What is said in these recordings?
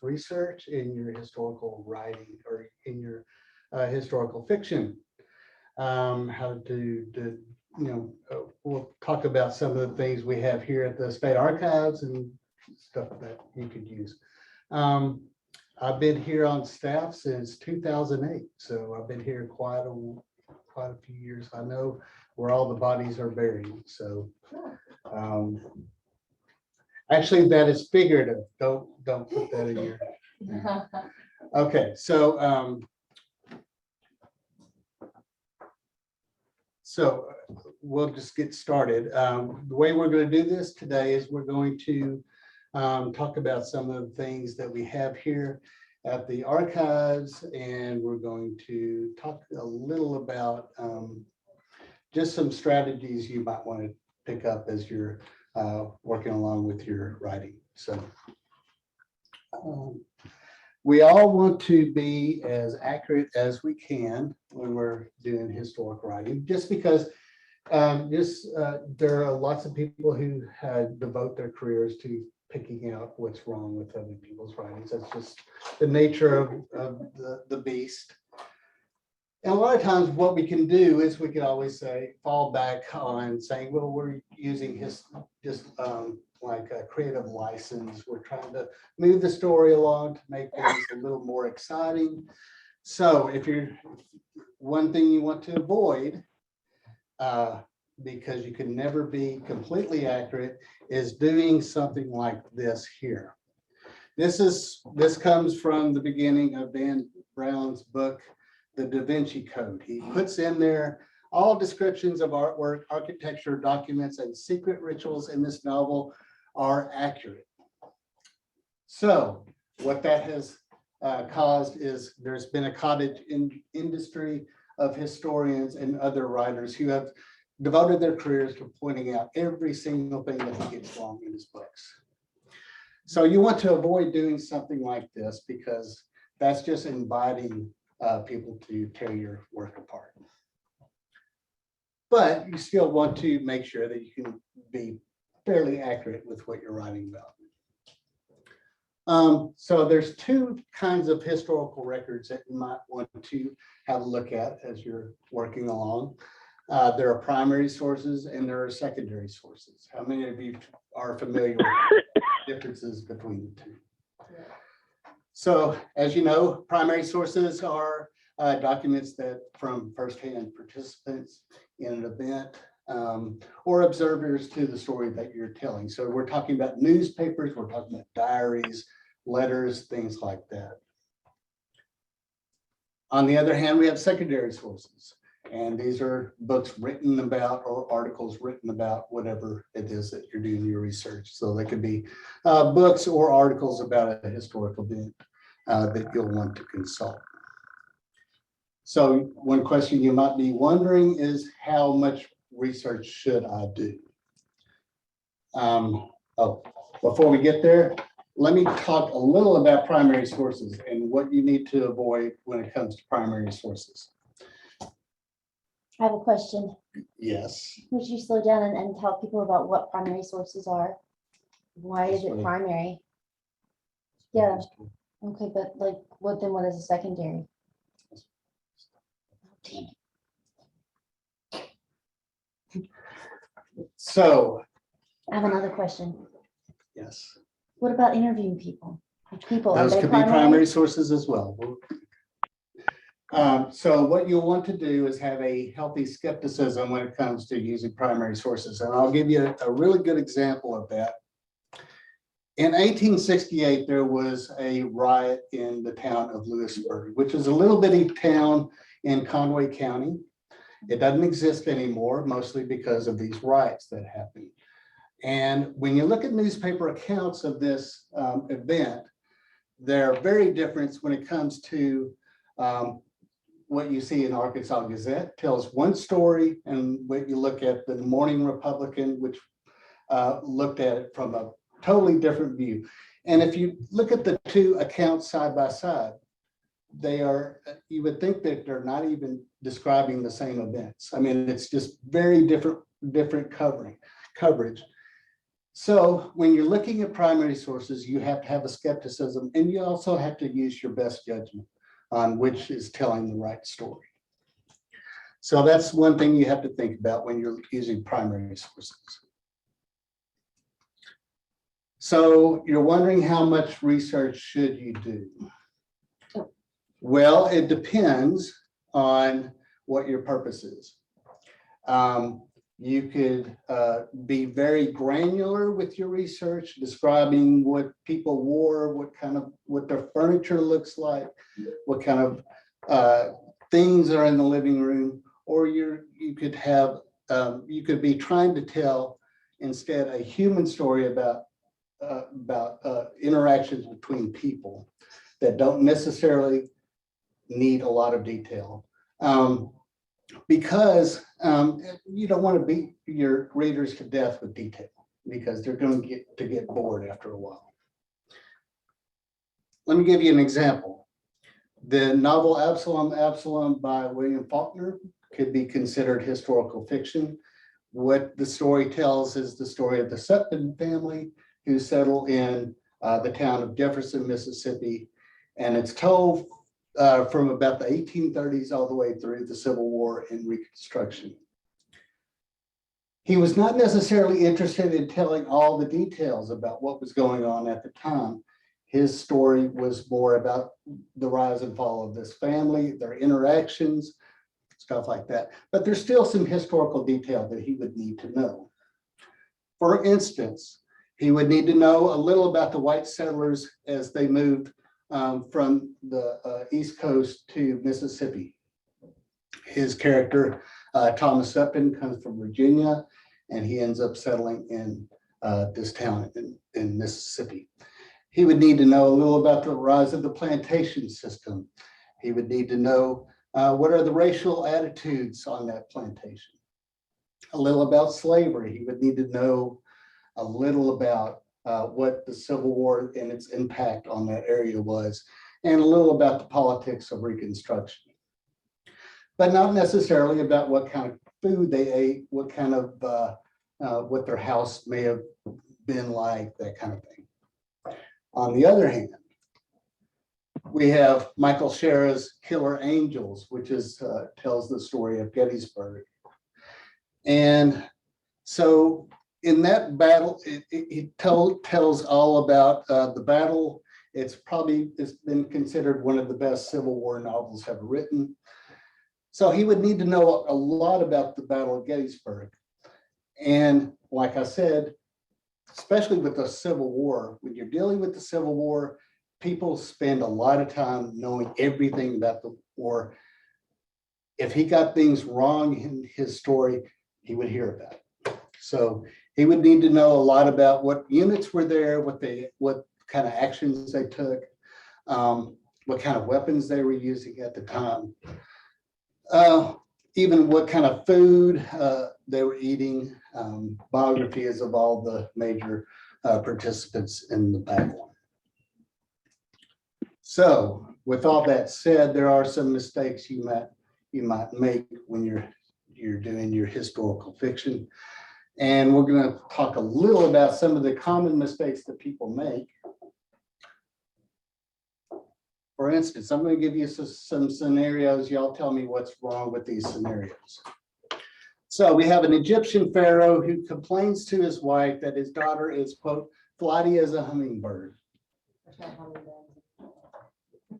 research in your historical writing or in your historical fiction. How to we'll talk about some of the things we have here at the State Archives and stuff that you could use. I've been here on staff since 2008, so I've been here quite a few years. I know where all the bodies are buried. So actually, that is figurative. Don't put that in your. Okay, so we'll just get started. The way we're going to do this today is we're going to talk about some of the things that we have here at the archives, and we're going to talk a little about just some strategies you might want to pick up as you're working along with your writing. So we all want to be as accurate as we can when we're doing historic writing, just because there are lots of people who devote their careers to picking out what's wrong with other people's writings. That's just the nature of the beast. And a lot of times what we can do is we can always fall back on saying, well, we're using like a creative license. We're trying to move the story along to make things a little more exciting. So one thing you want to avoid, because you can never be completely accurate, is doing something like this here. This comes from the beginning of Dan Brown's book, The Da Vinci Code. He puts in there all descriptions of artwork, architecture, documents, and secret rituals in this novel are accurate. So what that has caused is there's been a cottage industry of historians and other writers who have devoted their careers to pointing out every single thing that he gets wrong in his books. So you want to avoid doing something like this, because that's just inviting people to tear your work apart. But you still want to make sure that you can be fairly accurate with what you're writing about. So there's two kinds of historical records that you might want to have a look at as you're working along. There are primary sources and there are secondary sources. How many of you are familiar with the differences between the two? So as you know, primary sources are documents that from firsthand participants in an event or observers to the story that you're telling. So we're talking about newspapers, we're talking about diaries, letters, things like that. On the other hand, we have secondary sources. And these are books written about or articles written about whatever it is that you're doing your research. So they could be books or articles about a historical event that you'll want to consult. So one question you might be wondering is, how much research should I do? Before we get there, let me talk a little about primary sources and what you need to avoid when it comes to primary sources. I have a question. Yes. Would you slow down and tell people about what primary sources are? Why is it primary? Yeah. Okay, but like, what is a secondary? Oh, damn it. So. I have another question. Yes. What about interviewing people? Those could be primary sources as well. So what you'll want to do is have a healthy skepticism when it comes to using primary sources. And I'll give you a really good example of that. In 1868, there was a riot in the town of Lewisburg, which is a little bitty town in Conway County. It doesn't exist anymore, mostly because of these riots that happened. And when you look at newspaper accounts of this event, they're very different when it comes to what you see in Arkansas Gazette tells one story, and when you look at the Morning Republican, which looked at it from a totally different view. And if you look at the two accounts side by side, you would think that they're not even describing the same events. I mean, it's just very different coverage. So when you're looking at primary sources, you have to have a skepticism, and you also have to use your best judgment on which is telling the right story. So that's one thing you have to think about when you're using primary sources. So you're wondering how much research should you do? Well, it depends on what your purpose is. You could be very granular with your research, describing what people wore, what their furniture looks like, what kind of things are in the living room, or you could be trying to tell instead a human story about interactions between people that don't necessarily need a lot of detail. Because you don't want to beat your readers to death with detail, because they're going to get bored after a while. Let me give you an example. The novel Absalom by William Faulkner could be considered historical fiction. What the story tells is the story of the Sutton family who settled in the town of Jefferson, Mississippi, and it's told from about the 1830s all the way through the Civil War and Reconstruction. He was not necessarily interested in telling all the details about what was going on at the time. His story was more about the rise and fall of this family, their interactions, stuff like that. But there's still some historical detail that he would need to know. For instance, he would need to know a little about the white settlers as they moved from the East Coast to Mississippi. His character, Thomas Upton, comes from Virginia, and he ends up settling in this town in Mississippi. He would need to know a little about the rise of the plantation system. He would need to know what are the racial attitudes on that plantation. A little about slavery. He would need to know a little about what the Civil War and its impact on that area was, and a little about the politics of Reconstruction. But not necessarily about what kind of food they ate, what kind of, what their house may have been like, that kind of thing. On the other hand, we have Michael Shera's Killer Angels, which is tells the story of Gettysburg. And so in that battle, it tells all about the battle. It's been considered one of the best Civil War novels ever written. So he would need to know a lot about the Battle of Gettysburg. And like I said, especially with the Civil War, when you're dealing with the Civil War, people spend a lot of time knowing everything about the war. If he got things wrong in his story, he would hear about it. So he would need to know a lot about what units were there, what kind of actions they took, what kind of weapons they were using at the time, even what kind of food they were eating, biographies of all the major participants in the battle. So with all that said, there are some mistakes you might make when you're doing your historical fiction. And we're going to talk a little about some of the common mistakes that people make. For instance, I'm going to give you some scenarios. Y'all tell me what's wrong with these scenarios. So we have an Egyptian pharaoh who complains to his wife that his daughter is, quote, flighty as a hummingbird.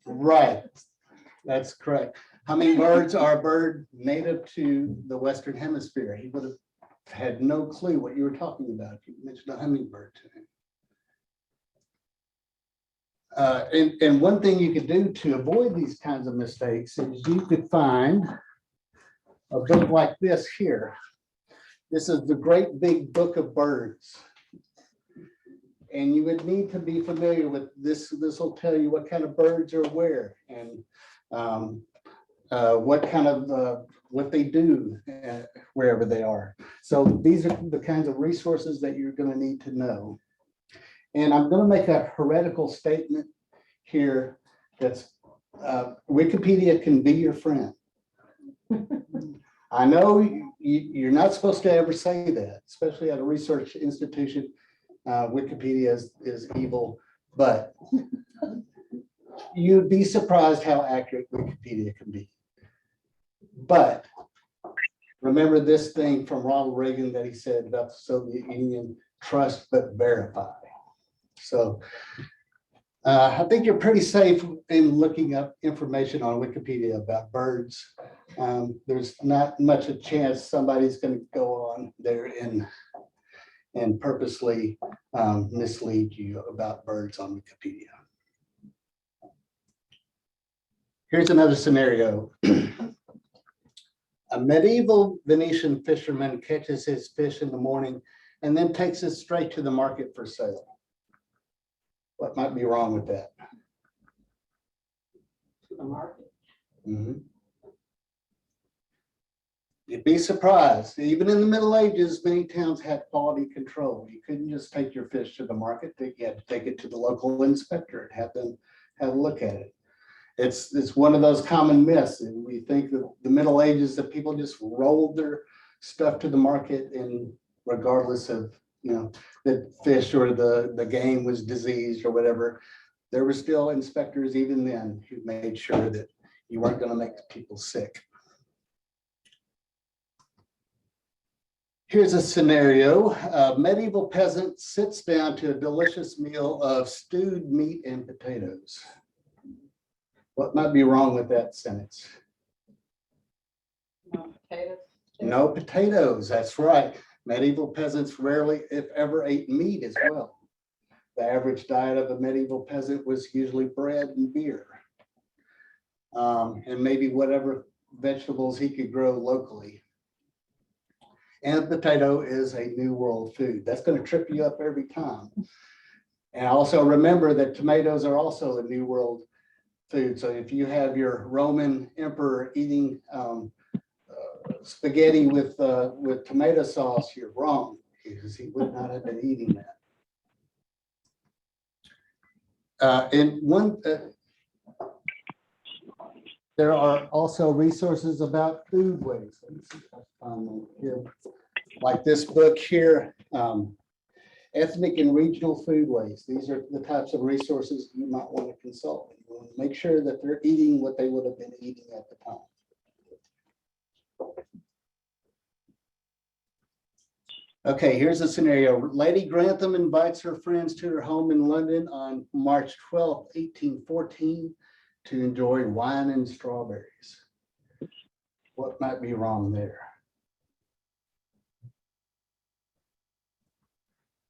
Right, that's correct. Hummingbirds are a bird native to the Western Hemisphere. He would have had no clue what you were talking about if you mentioned a hummingbird to him. And one thing you could do to avoid these kinds of mistakes is you could find a book like this here. This is the Great Big Book of Birds. And you would need to be familiar with this. This will tell you what kind of birds are where, and what kind of what they do wherever they are. So these are the kinds of resources that you're going to need to know. And I'm going to make a heretical statement here that's Wikipedia can be your friend. I know you're not supposed to ever say that, especially at a research institution. Wikipedia is evil, but you'd be surprised how accurate Wikipedia can be. But remember this thing from Ronald Reagan that he said about the Soviet Union: trust but verify. So I think you're pretty safe in looking up information on Wikipedia about birds. There's not much a chance somebody's going to go on there and purposely mislead you about birds on Wikipedia. Here's another scenario. A medieval Venetian fisherman catches his fish in the morning and then takes it straight to the market for sale. What might be wrong with that? To the market. Mhm. You'd be surprised. Even in the Middle Ages, many towns had quality control. You couldn't just take your fish to the market. You had to take it to the local inspector and have them have a look at it. It's one of those common myths. And we think that the Middle Ages, that people just rolled their stuff to the market, and regardless of, you know, the fish or the game was diseased or whatever, there were still inspectors even then who made sure that you weren't going to make people sick. Here's a scenario. A medieval peasant sits down to a delicious meal of stewed meat and potatoes. What might be wrong with that sentence? No potatoes. No potatoes, that's right. Medieval peasants rarely, if ever, ate meat as well. The average diet of a medieval peasant was usually bread and beer. And maybe whatever vegetables he could grow locally. And potato is a New World food. That's going to trip you up every time. And also remember that tomatoes are also a New World food. So if you have your Roman emperor eating spaghetti with tomato sauce, you're wrong, because he would not have been eating that. There are also resources about food waste. Let me see if I find one here. Like this book here, Ethnic and Regional Food Waste. These are the types of resources you might want to consult. You want to make sure that they're eating what they would have been eating at the time. Okay, here's a scenario. Lady Grantham invites her friends to her home in London on March 12, 1814 to enjoy wine and strawberries. What might be wrong there?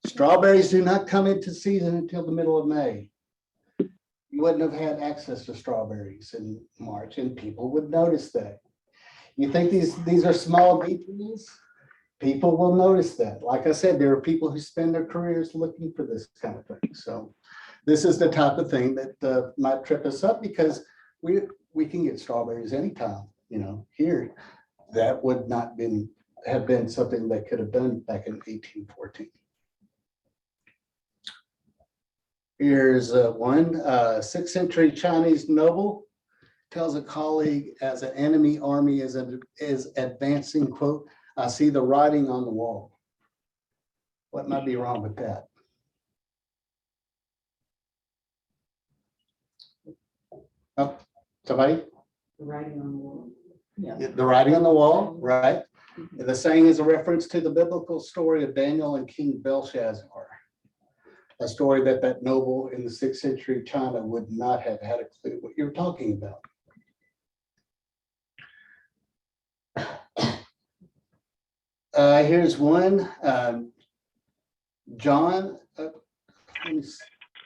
Strawberries do not come into season until the middle of May. You wouldn't have had access to strawberries in March, and people would notice that. You think these are small details? People will notice that. Like I said, there are people who spend their careers looking for this kind of thing. So this is the type of thing that might trip us up, because we can get strawberries anytime. You know, here, that would not have been something they could have done back in 1814. Here's one. 6th century Chinese noble tells a colleague as an enemy army is advancing, quote, "I see the writing on the wall." What might be wrong with that? Oh, somebody? The writing on the wall. Yeah. The writing on the wall, right? The saying is a reference to the biblical story of Daniel and King Belshazzar. A story that noble in the 6th century China would not have had a clue what you're talking about. Here's one. John, let me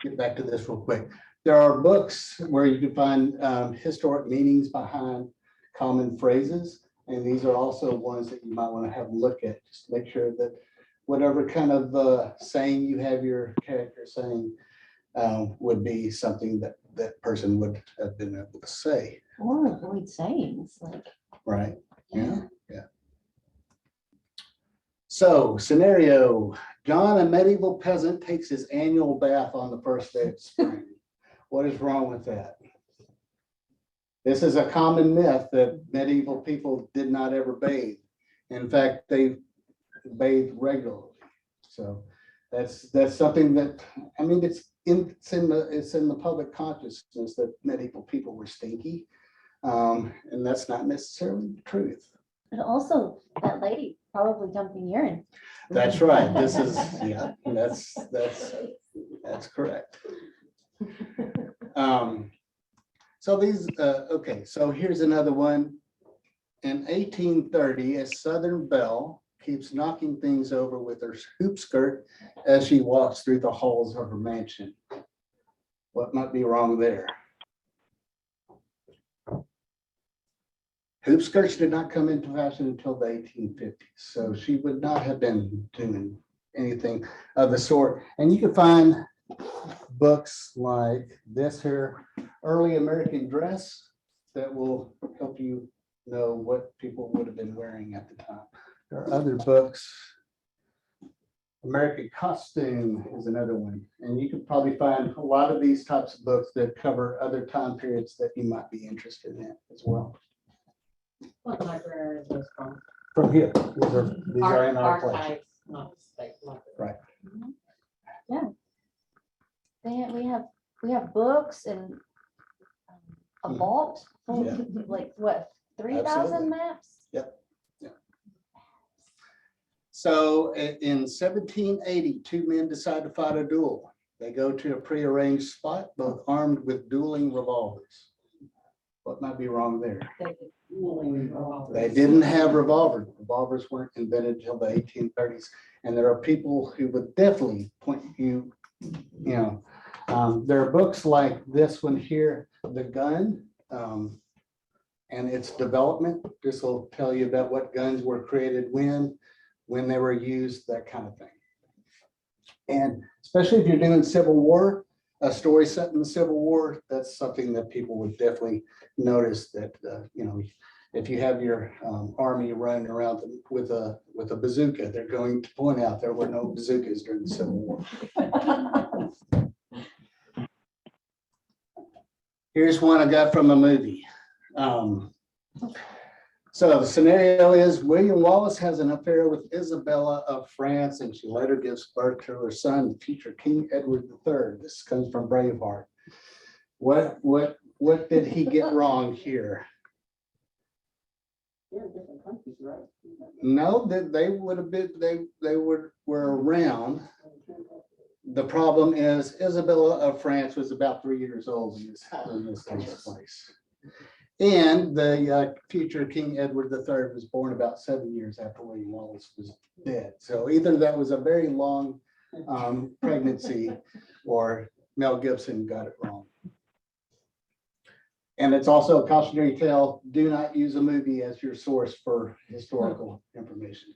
get back to this real quick. There are books where you can find historic meanings behind common phrases, and these are also ones that you might want to have a look at. Just make sure that whatever kind of saying you have your character saying would be something that person would have been able to say. Or avoid sayings, like. Right, yeah. So, scenario: John, a medieval peasant, takes his annual bath on the first day of spring. What is wrong with that? This is a common myth that medieval people did not ever bathe. In fact, they bathed regularly. So That's something that, I mean, it's in the public consciousness that medieval people were stinky. And that's not necessarily the truth. And also that lady probably dumping urine. That's right. This is, yeah, that's correct. So these, okay, so here's another one. In 1830, a Southern belle keeps knocking things over with her hoop skirt as she walks through the halls of her mansion. What might be wrong there? Hoop skirts did not come into fashion until the 1850s, so she would not have been doing anything of the sort. And you can find books like this here, Early American Dress, that will help you know what people would have been wearing at the time. There are other books. American Costume is another one. And you can probably find a lot of these types of books that cover other time periods that you might be interested in as well. What library is this from? From here, these are in our collection. Archives, not state library. Right. We have books and a vault full of, like what, 3,000 Absolutely. maps? Yep. So in 1780, two men decide to fight a duel. They go to a prearranged spot, both armed with dueling revolvers. What might be wrong there? They didn't have revolvers. Revolvers weren't invented until the 1830s. And there are people who would definitely point you, there are books like this one here, The Gun, and its development. This will tell you about what guns were created when they were used, that kind of thing. And especially if you're doing Civil War, a story set in the Civil War, that's something that people would definitely notice that, if you have your army running around with a bazooka, they're going to point out there were no bazookas during the Civil War. Here's one I got from a movie. So the scenario is William Wallace has an affair with Isabella of France, and she later gives birth to her son, future King Edward III. This comes from Braveheart. What did he get wrong here? They're in different countries, right? No, that they would have been, they were around. The problem is Isabella of France was about 3 years old when this takes place. And the future King Edward III was born about 7 years after William Wallace was dead. So either that was a very long pregnancy or Mel Gibson got it wrong. And it's also a cautionary tale. Do not use a movie as your source for historical information.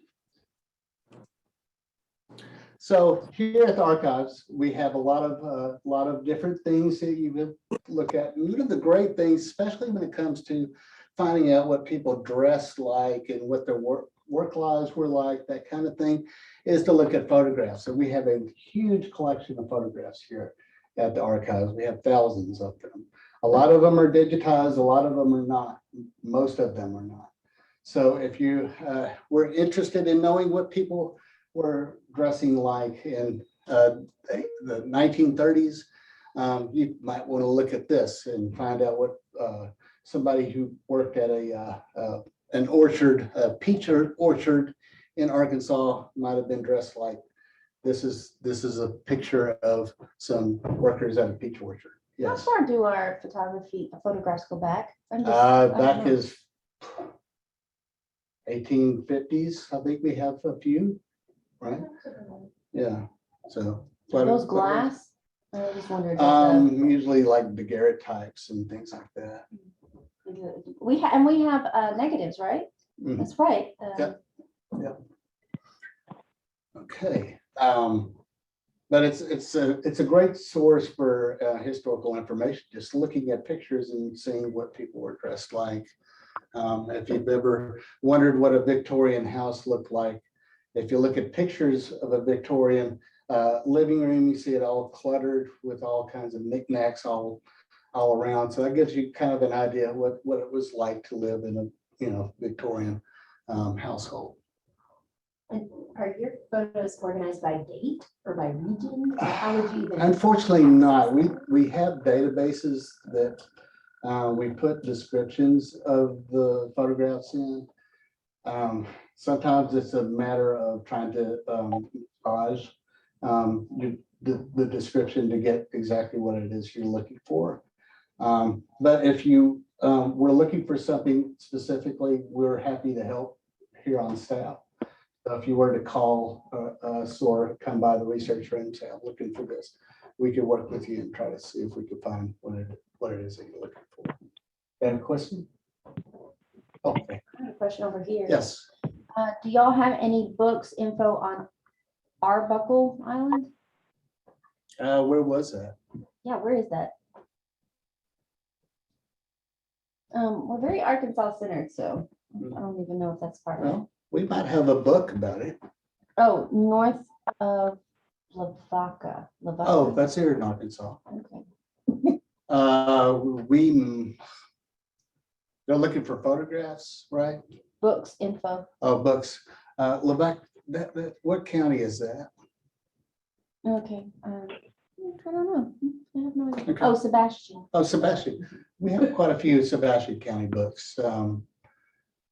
So here at the archives, we have a lot of different things that you would look at. And one of the great things, especially when it comes to finding out what people dressed like and what their work lives were like, that kind of thing, is to look at photographs. So we have a huge collection of photographs here at the archives. We have thousands of them. A lot of them are digitized, a lot of them are not. Most of them are not. So if you were interested in knowing what people were dressing like in the 1930s, you might want to look at this and find out what somebody who worked at an orchard, a peach orchard in Arkansas might have been dressed like. This is a picture of some workers at a peach orchard. How Yes. far do our photographs go back? I don't Back know. is 1850s. I think we have a few, right? Yeah. So. Those glass? I just wondered. About Usually like daguerreotypes and things like that. we have negatives, right? Mhm. That's right. Yep. Okay. But it's a great source for historical information, just looking at pictures and seeing what people were dressed like. If you've ever wondered what a Victorian house looked like, if you look at pictures of a Victorian living room, you see it all cluttered with all kinds of knickknacks all around. So that gives you kind of an idea of what it was like to live in a Victorian household. And are your photos organized by date or by region? Or how would you even? Unfortunately not. We have databases that we put descriptions of the photographs in. Sometimes it's a matter of trying to massage the description to get exactly what it is you're looking for. But if you were looking for something specifically, we're happy to help here on staff. So if you were to call us or come by the research room and say, I'm looking for this, we could work with you and try to see if we could find what it is that you're looking for. Any question? Okay, I have a question over here. yes. Do y'all have any books, info on Arbuckle Island? Where was that? Yeah, where is that? We're very Arkansas centered, so I don't even know if that's part of it. Well, we might have a book about it. Oh, north of Lavaca. Oh, that's here in Arkansas. Okay. They're looking for photographs, right? Books, info. Oh, books. Lebec, what county is that? Okay. I don't know. I have no idea. Okay. Oh, Sebastian. Oh, Sebastian. We have quite a few Sebastian County books. So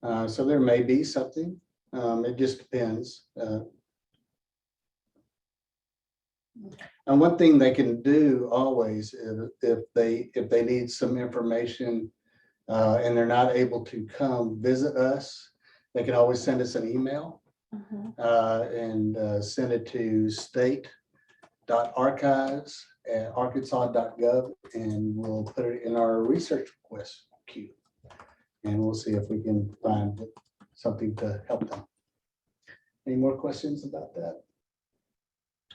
there may be something. It just depends. And one thing they can do always is if they need some information and they're not able to come visit us, they can always send us an email and send it to state.archives@arkansas.gov, and we'll put it in our research request queue. And we'll see if we can find something to help them. Any more questions about that?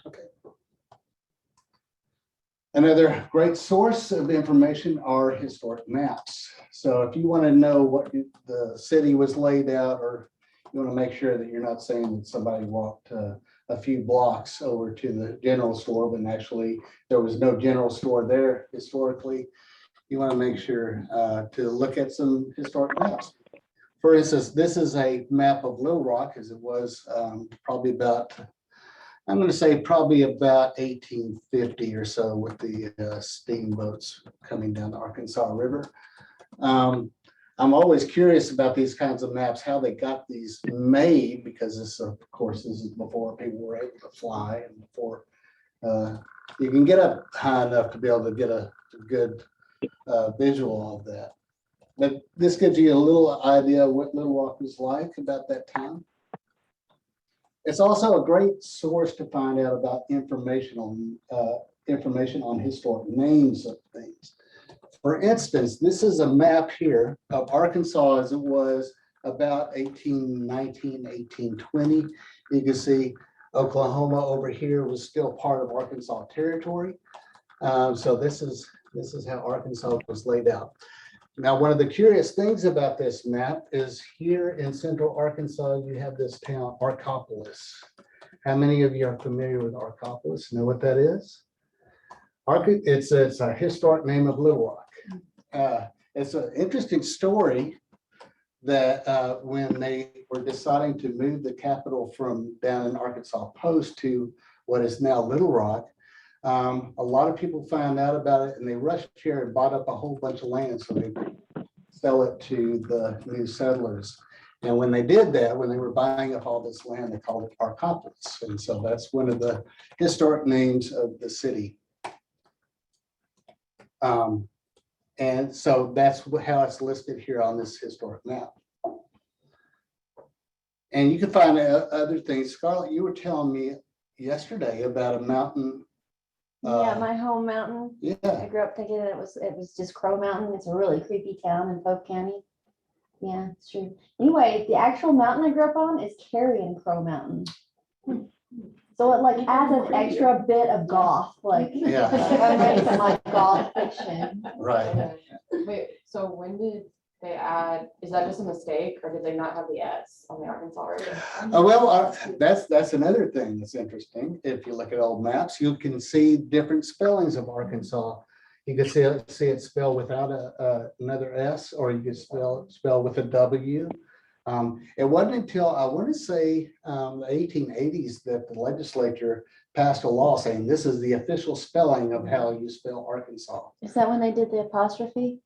Okay. Another great source of information are historic maps. So if you want to know what the city was laid out, or you want to make sure that you're not saying that somebody walked a few blocks over to the general store, but actually there was no general store there historically, you want to make sure to look at some historic maps. For instance, this is a map of Little Rock, as it was probably about, I'm going to say probably about 1850 or so, with the steamboats coming down the Arkansas River. I'm always curious about these kinds of maps, how they got these made, because this, of course, this is before people were able to fly and before you can get up high enough to be able to get a good visual of that. But this gives you a little idea of what Little Rock was like about that time. It's also a great source to find out about information on historic names of things. For instance, this is a map here of Arkansas as it was about 1819, 1820. You can see Oklahoma over here was still part of Arkansas territory. So this is how Arkansas was laid out. Now, one of the curious things about this map is here in central Arkansas, you have this town, Arkopolis. How many of you are familiar with Arkopolis? Know what that is? It's a historic name of Little Rock. It's an interesting story that when they were deciding to move the capital from down in Arkansas Post to what is now Little Rock, a lot of people found out about it and they rushed here and bought up a whole bunch of land so they could sell it to the new settlers. And when they did that, when they were buying up all this land, they called it Arkopolis. And so that's one of the historic names of the city. And so that's how it's listed here on this historic map. And you can find other things. Scarlett, you were telling me yesterday about a mountain. Yeah, my home mountain. I Yeah, grew up thinking that it was just Crow Mountain. It's a really creepy town in Polk County. Yeah, it's true. Anyway, the actual mountain I grew up on is Carrion Crow Mountain. So it like adds an extra bit of goth, like Yeah. I'm reading some like goth fiction. right. Wait, so when did they add, is that just a mistake or did they not have the S on the Arkansas River? Well, that's another thing that's interesting. If you look at old maps, you can see different spellings of Arkansas. You can see it spelled without another S, or you can spell with a W. It wasn't until, I want to say, the 1880s that the legislature passed a law saying this is the official spelling of how you spell Arkansas. Is that when they did the apostrophe?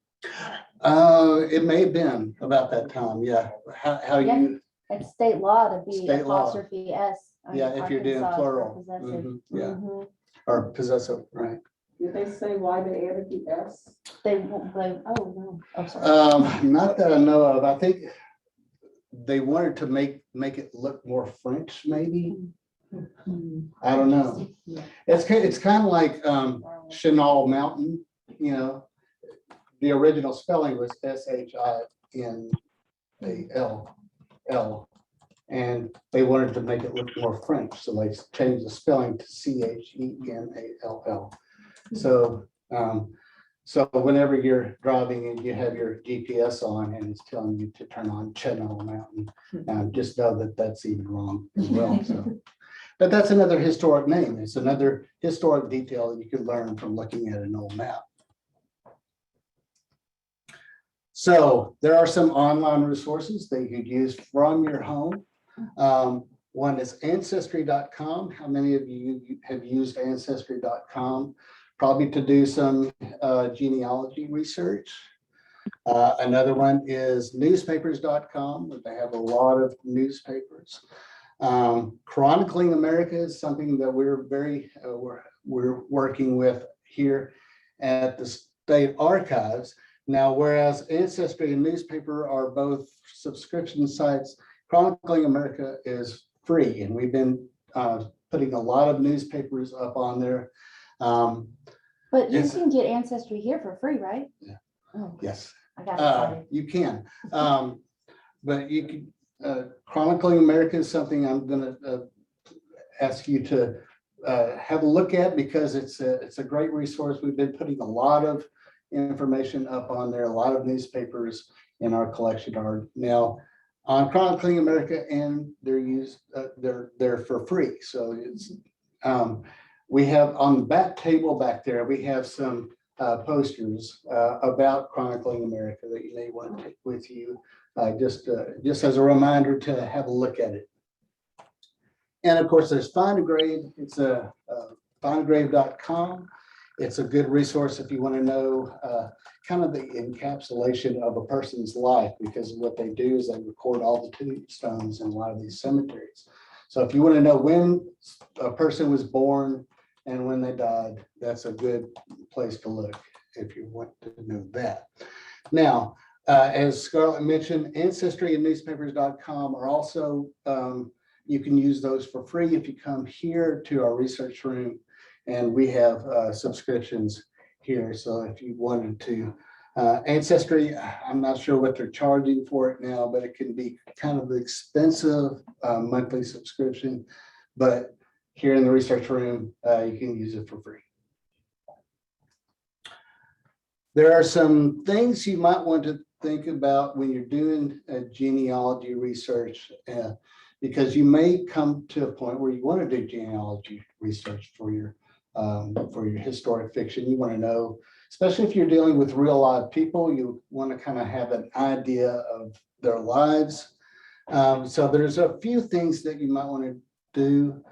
It may have been about that time, yeah. How Yeah. you, It's state law to be State law. apostrophe S. on yeah, if you're doing Arkansas for plural. possessive. Mhm, yeah, Mhm. or possessive, right. Did they say why they added the S? They won't blame, oh, no, oh, sorry. Not that I know of. I think they wanted to make it look more French, maybe. I don't know. It's kind of like Chenal Mountain, you know. The original spelling was Shinall, and they wanted to make it look more French, so they changed the spelling to Chenall. So whenever you're driving and you have your GPS on and it's telling you to turn on Chenal Mountain, just know that that's even wrong as well. So, but that's another historic name. It's another historic detail that you can learn from looking at an old map. So there are some online resources that you could use from your home. One is ancestry.com. How many of you have used ancestry.com? Probably to do some genealogy research. Another one is newspapers.com, where they have a lot of newspapers. Chronicling America is something that we're we're working with here at the State Archives. Now, whereas Ancestry and newspaper are both subscription sites, Chronicling America is free, and we've been putting a lot of newspapers up on there. But you Yes. can get Ancestry here for free, right? Yeah. Oh, Yes, I got excited. you can. But you can, Chronicling America is something I'm gonna ask you to have a look at, because it's a great resource. We've been putting a lot of information up on there. A lot of newspapers in our collection are now on Chronicling America, and they're for free. So it's we have on the back table back there, we have some posters about Chronicling America that you may want to take with you, just as a reminder to have a look at it. And of course, there's Find a Grave. It's findagrave.com. It's a good resource if you want to know kind of the encapsulation of a person's life, because what they do is they record all the tombstones in a lot of these cemeteries. So if you want to know when a person was born and when they died, that's a good place to look if you want to know that. Now, as Scarlett mentioned, Ancestry and newspapers.com are also, you can use those for free if you come here to our research room, and we have subscriptions here. So if you wanted to, Ancestry, I'm not sure what they're charging for it now, but it can be kind of expensive monthly subscription. But here in the research room, you can use it for free. There are some things you might want to think about when you're doing genealogy research, because you may come to a point where you want to do genealogy research for your historic fiction. You want to know, especially if you're dealing with real live people, you want to kind of have an idea of their lives. So there's a few things that you might want to do.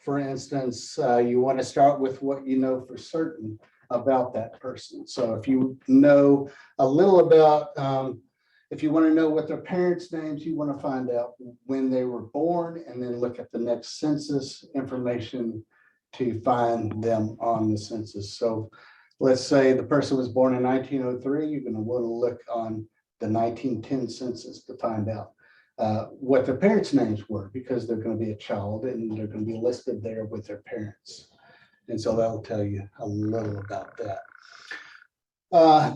For instance, you want to start with what you know for certain about that person. So if you know a little about, if you want to know what their parents' names, you want to find out when they were born, and then look at the next census information to find them on the census. So let's say the person was born in 1903, you're going to want to look on the 1910 census to find out what their parents' names were, because they're going to be a child and they're going to be listed there with their parents. And so that'll tell you a little about that.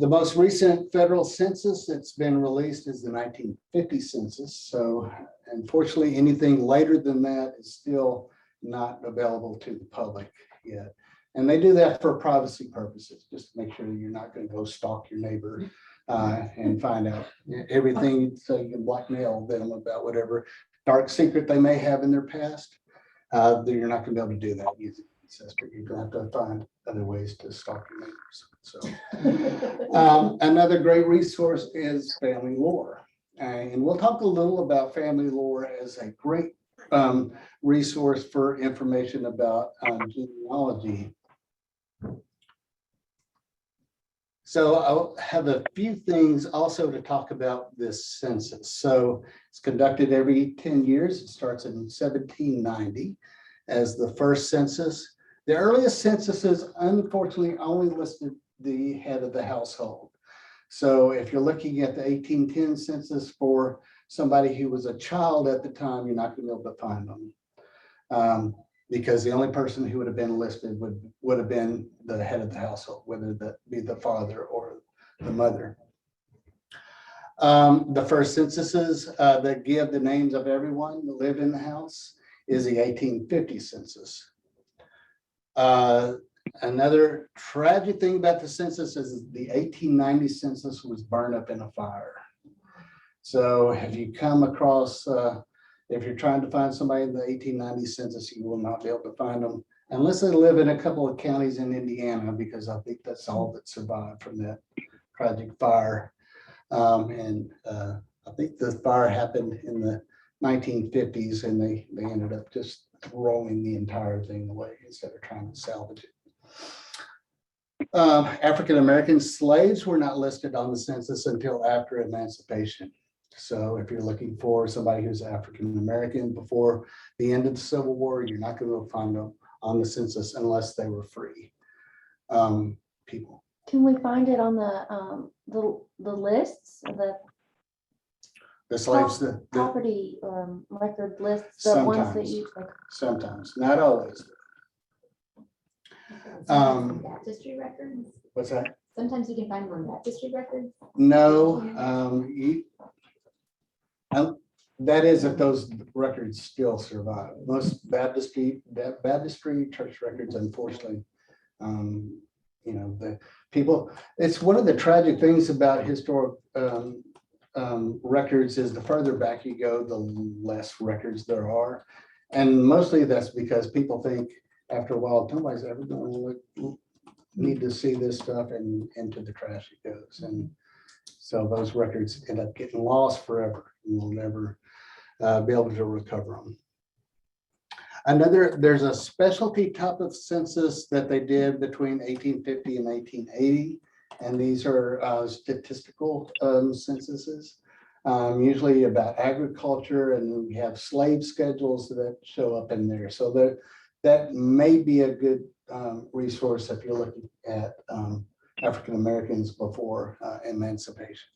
The most recent federal census that's been released is the 1950 census. So unfortunately, anything later than that is still not available to the public yet. And they do that for privacy purposes, just to make sure that you're not going to go stalk your neighbor and find out everything, so you can blackmail them about whatever dark secret they may have in their past. You're not going to be able to do that using Ancestry. You're going to have to find other ways to stalk your neighbors. So another great resource is Family Lore. And we'll talk a little about family lore as a great resource for information about genealogy. So I'll have a few things also to talk about this census. So it's conducted every 10 years. It starts in 1790 as the first census. The earliest censuses unfortunately only listed the head of the household. So if you're looking at the 1810 census for somebody who was a child at the time, you're not going to be able to find them. Because the only person who would have been listed would have been the head of the household, whether that be the father or the mother. The first censuses that give the names of everyone that lived in the house is the 1850 census. Another tragic thing about the census is the 1890 census was burned up in a fire. So if you come across, if you're trying to find somebody in the 1890 census, you will not be able to find them unless they live in a couple of counties in Indiana, because I think that's all that survived from that tragic fire. I think the fire happened in the 1950s, and they ended up just throwing the entire thing away instead of trying to salvage it. African-American slaves were not listed on the census until after emancipation. So if you're looking for somebody who's African-American before the end of the Civil War, you're not going to find them on the census unless they were free people. Can we find it on the lists, The slaves, the property record lists, the ones that Sometimes. you? sometimes, not always. Sometimes in baptistry records. What's that? Sometimes you can find them on baptistry records. No, that is if those records still survive. Most baptistry church records, unfortunately, the people, it's one of the tragic things about historic records is the further back you go, the less records there are. And mostly that's because people think after a while, nobody's ever going to need to see this stuff, and into the trash it goes. And so those records end up getting lost forever, and we'll never be able to recover them. There's a specialty type of census that they did between 1850 and 1880. And these are statistical censuses, usually about agriculture, and we have slave schedules that show up in there. So that may be a good resource if you're looking at African Americans before emancipation.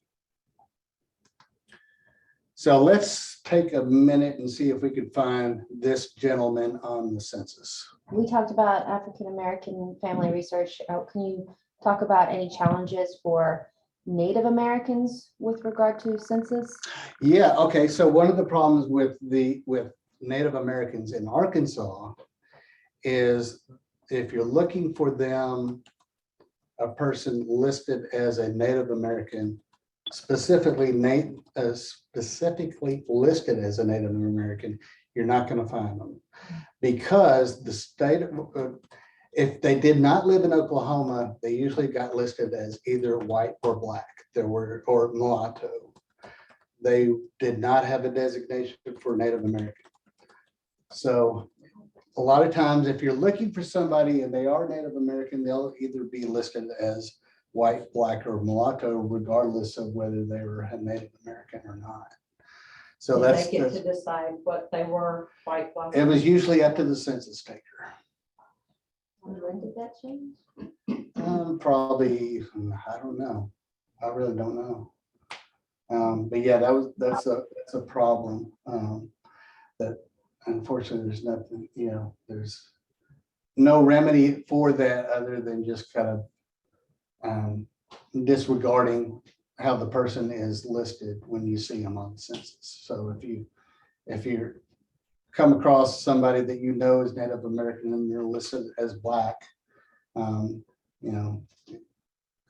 So let's take a minute and see if we could find this gentleman on the census. We talked about African American family research. Can you talk about any challenges for Native Americans with regard to census? Yeah, okay. So one of the problems with Native Americans in Arkansas is if you're looking for them, a person listed as a Native American, specifically listed as a Native American, you're not going to find them, because the state, if they did not live in Oklahoma, they usually got listed as either white or black, or mulatto. They did not have a designation for Native American. So a lot of times, if you're looking for somebody and they are Native American, they'll either be listed as white, black, or mulatto, regardless of whether they were a Native American or not. So Did that's, they get to decide what they were, white, black? it was usually up to the census taker. When did that change? Probably, I don't know. I really don't know. But yeah, that's a problem. That unfortunately there's nothing, there's no remedy for that other than just kind of disregarding how the person is listed when you see them on the census. So if you come across somebody that you know is Native American and you're listed as black,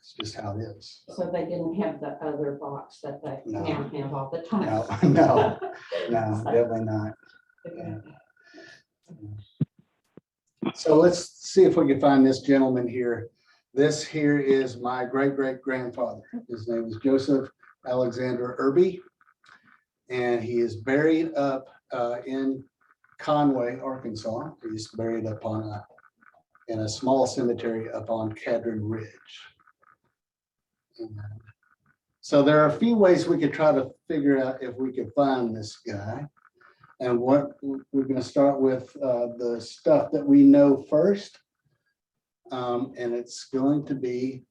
it's just how it is. So they didn't have the other box that they No. now have all the time. No, definitely not. So let's see if we can find this gentleman here. This here is my great-great-grandfather. His name is Joseph Alexander Irby. And he is buried up in Conway, Arkansas. He's buried up on in a small cemetery up on Cadron Ridge. So there are a few ways we could try to figure out if we could find this guy. And what we're going to start with the stuff that we know first. And it's going to be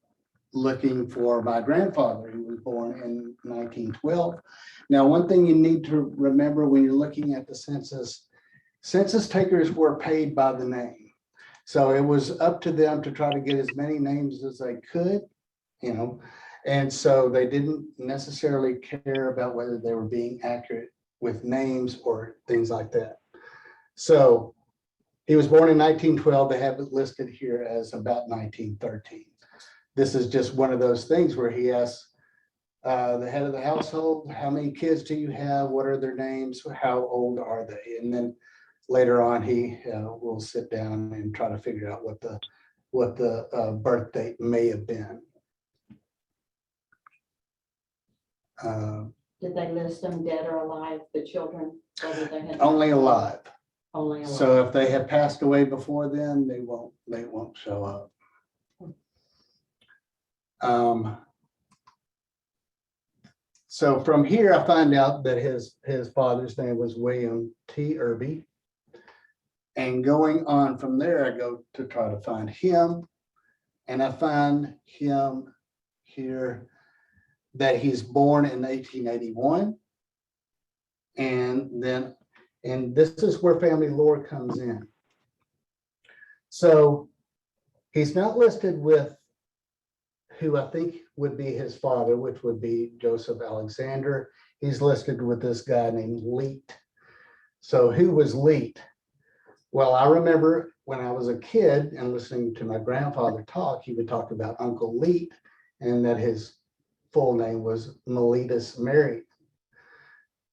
looking for my grandfather, who was born in 1912. Now, one thing you need to remember when you're looking at the census takers were paid by the name. So it was up to them to try to get as many names as they could, you know, and so they didn't necessarily care about whether they were being accurate with names or things like that. So he was born in 1912. They have it listed here as about 1913. This is just one of those things where he asks the head of the household, how many kids do you have? What are their names? How old are they? And then later on, he will sit down and try to figure out what the birth date may have been. Did they list them dead or alive, the children? Whether they had Only alive. Only alive. So if they have passed away before then, they won't show up. So from here, I find out that his father's name was William T. Irby. And going on from there, I go to try to find him. And I find him here that he's born in 1881. And this is where family lore comes in. So he's not listed with who I think would be his father, which would be Joseph Alexander. He's listed with this guy named Leet. So who was Leet? Well, I remember when I was a kid and listening to my grandfather talk, he would talk about Uncle Leet and that his full name was Meletus Marion.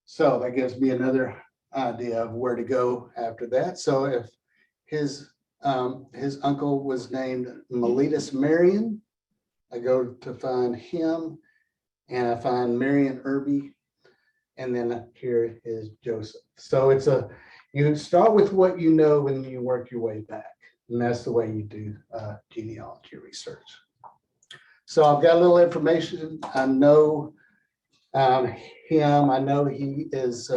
So that gives me another idea of where to go after that. So if his uncle was named Meletus Marion, I go to find him and I find Marion Irby, and then here is Joseph. So you start with what you know and you work your way back. And that's the way you do genealogy research. So I've got a little information. I know him. I know he is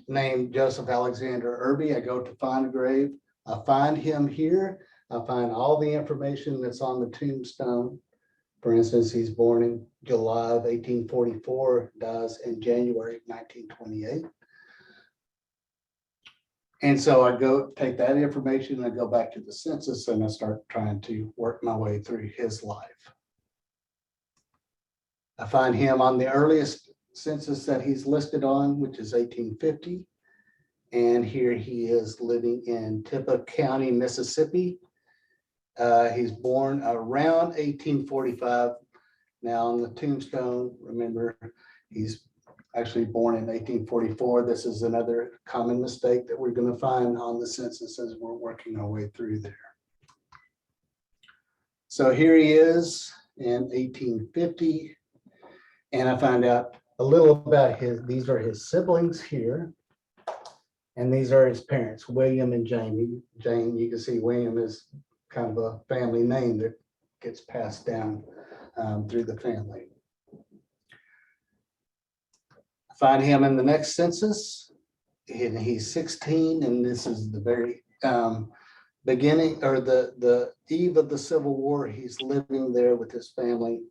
named Joseph Alexander Irby. I go to find a grave. I find him here. I find all the information that's on the tombstone. For instance, he's born in July of 1844, dies in January of 1928. And so I go take that information and I go back to the census and I start trying to work my way through his life. I find him on the earliest census that he's listed on, which is 1850. And here he is living in Tippah County, Mississippi. He's born around 1845. Now on the tombstone, remember, he's actually born in 1844. This is another common mistake that we're going to find on the census as we're working our way through there. So here he is in 1850. And I find out a little about these are his siblings here. And these are his parents, William and Jane. Jane, you can see William is kind of a family name that gets passed down through the family. I find him in the next census, and he's 16, and this is the very beginning or the eve of the Civil War. He's living there with his family,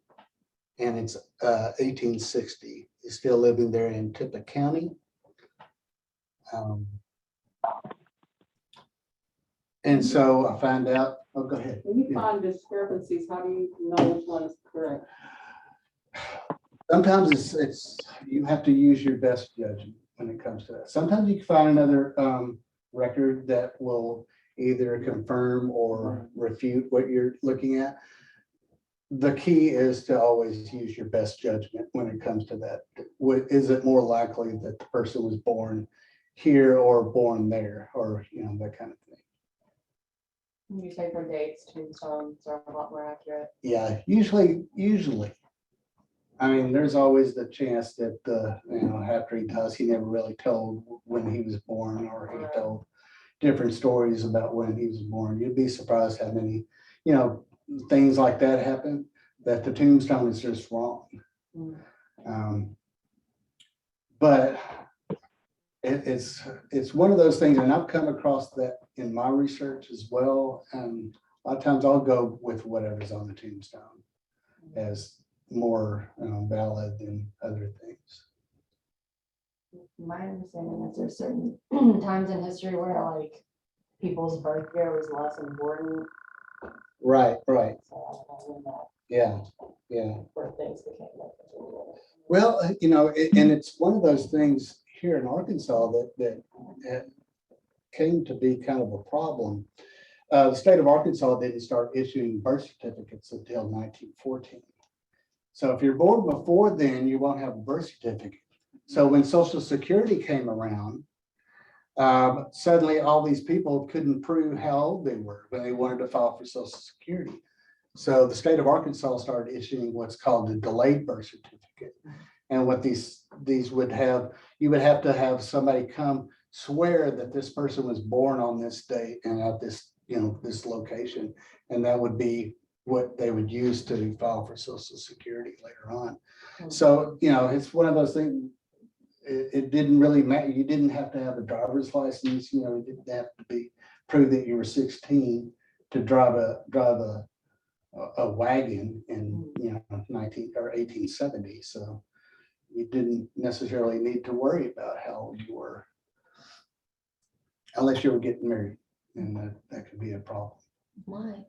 and it's 1860. He's still living there in Tippah County. And so I find out, oh, go ahead. When you find discrepancies, how do you know which one is correct? Sometimes it's you have to use your best judgment when it comes to that. Sometimes you can find another record that will either confirm or refute what you're looking at. The key is to always use your best judgment when it comes to that. Is it more likely that the person was born here or born there, or that kind of thing? You say for dates, tombstones are a lot more accurate. Yeah, usually. I mean, there's always the chance that, after he dies, he never really told when he was born, or he told different stories about when he was born. You'd be surprised how many, things like that happen, that the tombstone is just wrong. But it's one of those things, and I've come across that in my research as well. And a lot of times I'll go with whatever's on the tombstone as more valid than other things. My understanding is there's certain times in history where like people's birth year was less important. Right. So I don't know when that Yeah. where things became more important. Well, and it's one of those things here in Arkansas that came to be kind of a problem. The state of Arkansas didn't start issuing birth certificates until 1914. So if you're born before then, you won't have a birth certificate. So when Social Security came around, suddenly all these people couldn't prove how old they were when they wanted to file for Social Security. So the state of Arkansas started issuing what's called a delayed birth certificate. And what these would have, you would have to have somebody come swear that this person was born on this date and at this, this location. And that would be what they would use to file for Social Security later on. So, it's one of those things. It didn't really matter. You didn't have to have a driver's license. You didn't have to prove that you were 16 to drive a wagon in 19 or 1870. So you didn't necessarily need to worry about how old you were, unless you were getting married, and that could be a problem. Why?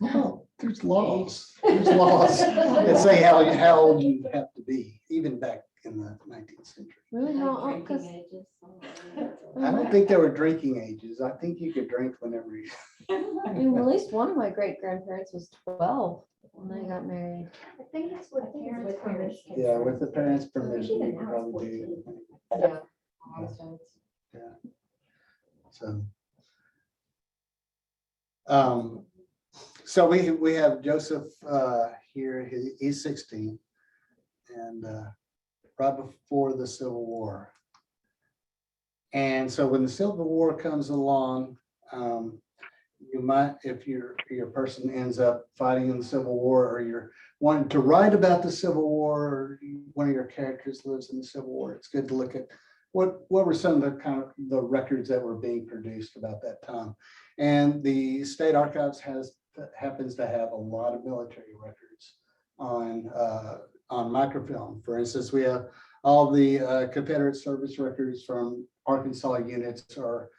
Oh, there's laws. There's laws that say how old you have to be, even back in the 19th century. Really? How? Like Because drinking ages. I don't think there were drinking ages. I think you could drink whenever you. at least one of my great grandparents was 12 when they got married. I think it's with parents' permission. Yeah, with the parents' permission, Even you could now probably it's do. 14. Yeah. a lot of times. So we have Joseph here. He's 16, and right before the Civil War. And so when the Civil War comes along, you might, if your person ends up fighting in the Civil War, or you're wanting to write about the Civil War, or one of your characters lives in the Civil War, it's good to look at what were some of the kind of the records that were being produced about that time. And the State Archives happens to have a lot of military records on microfilm. For instance, we have all the Confederate service records from Arkansas units are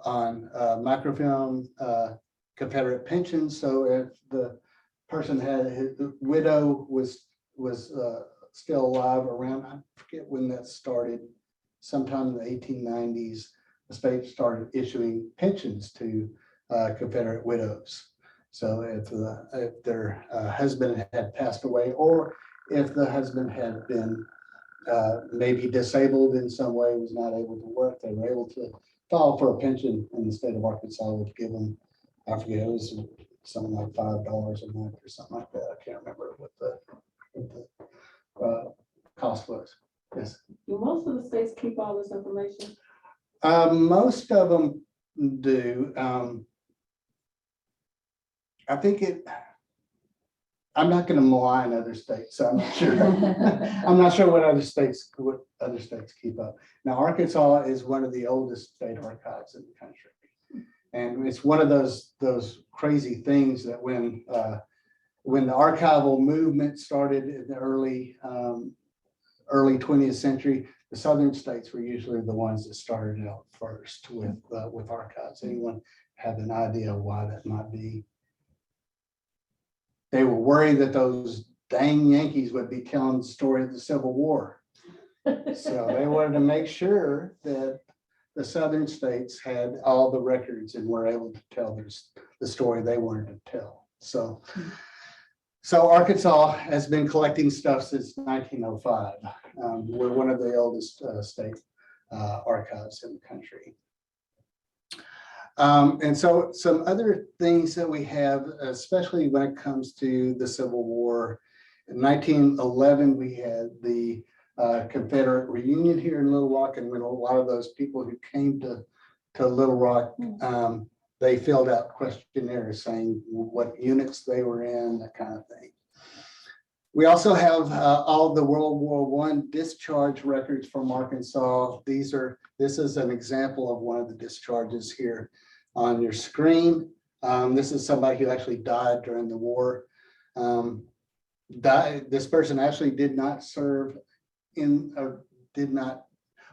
on microfilm, Confederate pensions. So if the person had his widow was still alive around, I forget when that started, sometime in the 1890s, the state started issuing pensions to Confederate widows. So if their husband had passed away, or if the husband had been maybe disabled in some way, was not able to work, they were able to file for a pension, and the state of Arkansas would give them, I forget, it was something like $5 a month or something like that. I can't remember what the cost was. Yes. Do most of the states keep all this information? Most of them do. I think I'm not going to malign other states, so I'm not sure. I'm not sure what other states keep up. Now, Arkansas is one of the oldest state archives in the country, and it's one of those crazy things that when the archival movement started in the early 20th century, the southern states were usually the ones that started out first with archives. Anyone have an idea why that might be? They were worried that those dang Yankees would be telling the story of the Civil War. So they wanted to make sure that the southern states had all the records and were able to tell the story they wanted to tell. So Arkansas has been collecting stuff since 1905. We're one of the oldest state archives in the country. And so some other things that we have, especially when it comes to the Civil War, In 1911, we had the Confederate reunion here in Little Rock, and when a lot of those people who came to Little Rock, they filled out questionnaires saying what units they were in, that kind of thing. We also have all the World War I discharge records from Arkansas. This is an example of one of the discharges here on your screen. This is somebody who actually died during the war. This person actually did not serve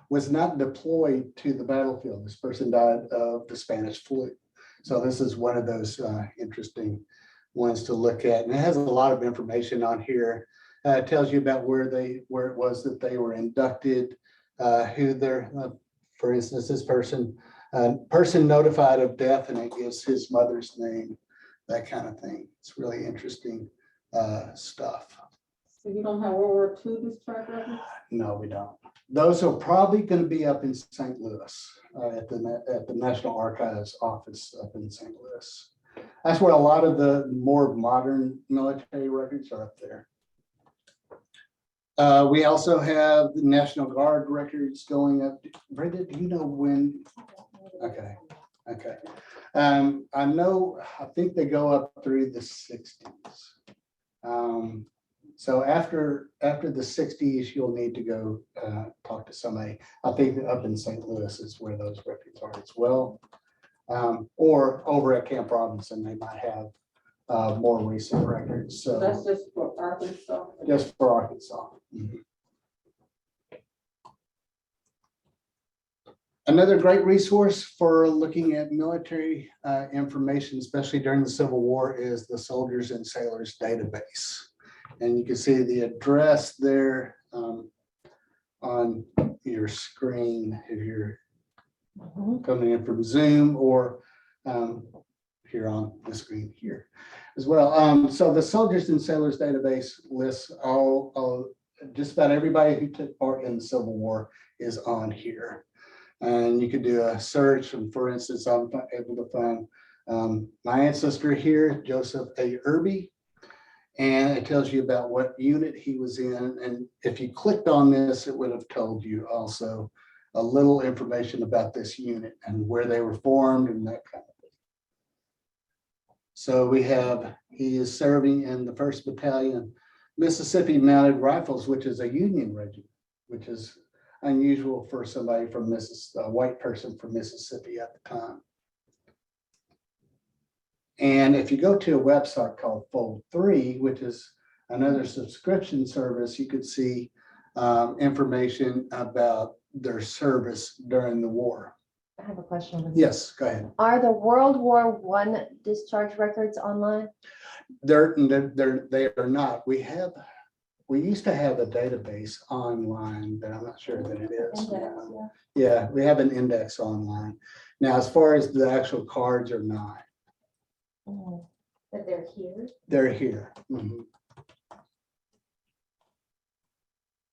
was not deployed to the battlefield. This person died of the Spanish flu. So this is one of those interesting ones to look at. And it has a lot of information on here. It tells you about where it was that they were inducted, who they're, for instance, this person notified of death, and it gives his mother's name, that kind of thing. It's really interesting stuff. So you don't have World War II discharge records? No, we don't. Those are probably going to be up in St. Louis at the National Archives office up in St. Louis. That's where a lot of the more modern military records are up there. We also have the National Guard records going up. Brenda, do you know when? Okay. I think they go up through the 60s. So after the 60s, you'll need to go talk to somebody. I think that up in St. Louis is where those records are as well. Or over at Camp Robinson, they might have more recent records. So That's just for Arkansas. just for Arkansas. Another great resource for looking at military information, especially during the Civil War, is the Soldiers and Sailors database. And you can see the address there on your screen if you're coming in from Zoom, or here on the screen here as well. So the Soldiers and Sailors database lists all just about everybody who took part in the Civil War is on here. And you could do a search, and for instance, I'm able to find my ancestor here, Joseph A. Irby, and it tells you about what unit he was in. And if you clicked on this, it would have told you also a little information about this unit and where they were formed and that kind of thing. So he is serving in the 1st Battalion, Mississippi Mounted Rifles, which is a Union regiment, which is unusual for somebody from a white person from Mississippi at the time. And if you go to a website called Fold 3, which is another subscription service, you could see information about their service during the war. I have a question. Yes, go ahead. Are the World War I discharge records online? They are not. We used to have a database online, but I'm not sure that it is now. Yeah, we have an index online. Now, as far as the actual cards are not. But they're here. They're here. Mhm.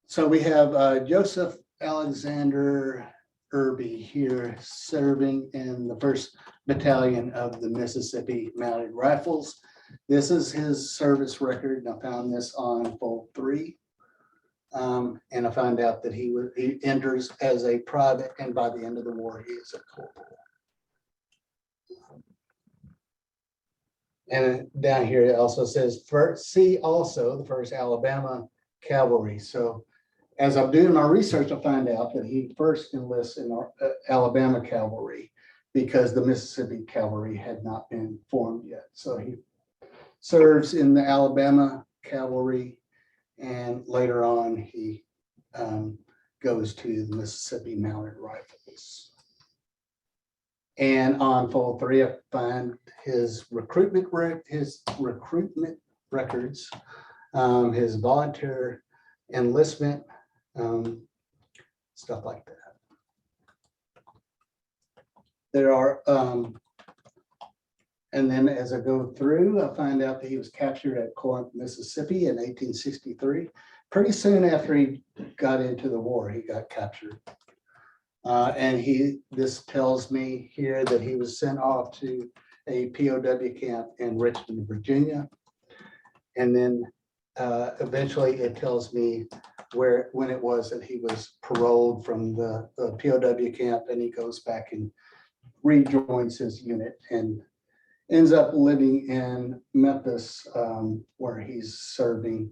So we have Joseph Alexander Irby here serving in the 1st Battalion of the Mississippi Mounted Rifles. This is his service record, and I found this on Fold 3. And I found out that he enters as a private, and by the end of the war, he is a corporal. And down here it also says, see also the 1st Alabama Cavalry. So as I'm doing my research, I find out that he first enlists in our Alabama Cavalry because the Mississippi Cavalry had not been formed yet. So he serves in the Alabama Cavalry, and later on he goes to the Mississippi Mounted Rifles. And on Fold 3, I find his recruitment records, his volunteer enlistment, stuff like that. There are, and then as I go through, I find out that he was captured at Corinth, Mississippi in 1863. Pretty soon after he got into the war, he got captured. And this tells me here that he was sent off to a POW camp in Richmond, Virginia. And then eventually it tells me when it was that he was paroled from the POW camp, and he goes back and rejoins his unit and ends up living in Memphis, where he's serving.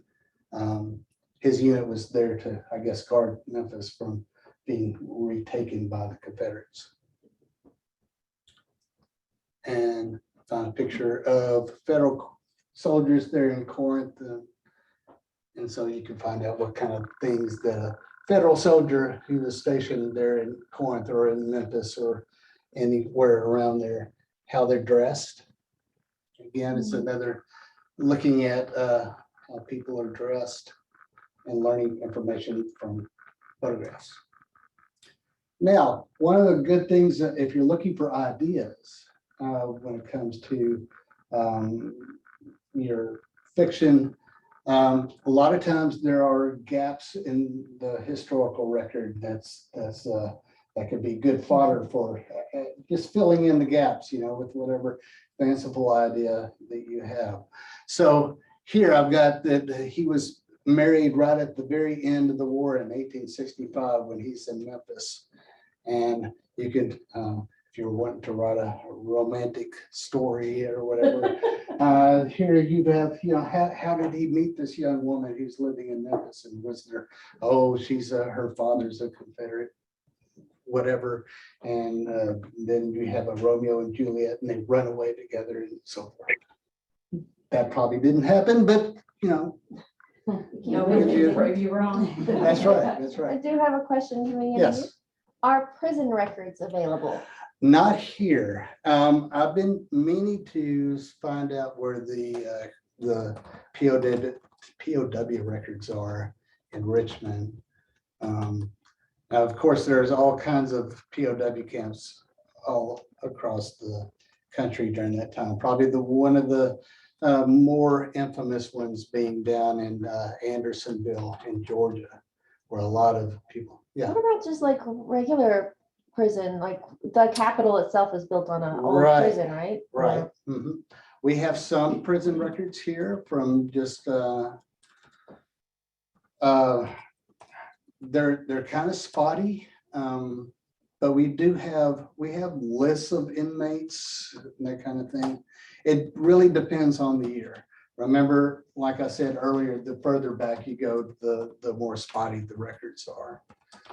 His unit was there to, I guess, guard Memphis from being retaken by the Confederates. And found a picture of federal soldiers there in Corinth. And so you can find out what kind of things the federal soldier who was stationed there in Corinth or in Memphis or anywhere around there, how they're dressed. Again, it's another looking at how people are dressed and learning information from photographs. Now, one of the good things that if you're looking for ideas when it comes to your fiction, a lot of times there are gaps in the historical record that could be good fodder for just filling in the gaps, with whatever fanciful idea that you have. So here I've got that he was married right at the very end of the war in 1865 when he's in Memphis. And you can, if you're wanting to write a romantic story or whatever, here you'd have, how did he meet this young woman who's living in Memphis, and was there, she's her father's a Confederate, whatever. And then you have a Romeo and Juliet and they run away together and so forth. That probably didn't happen, but Nobody can prove you wrong. that's right, that's I right. do have a question coming in. Yes. Are prison records available? Not here. I've been meaning to find out where the POW records are in Richmond. Now, of course, there's all kinds of POW camps all across the country during that time. Probably one of the more infamous ones being down in Andersonville in Georgia, where a lot of people. Yeah. What about just like regular prison? Like the Capitol itself is built on an old Right. prison, right? Right. Mhm. We have some prison records here from just they're kind of spotty, but we have lists of inmates and that kind of thing. It really depends on the year. Remember, like I said earlier, the further back you go, the more spotty the records are.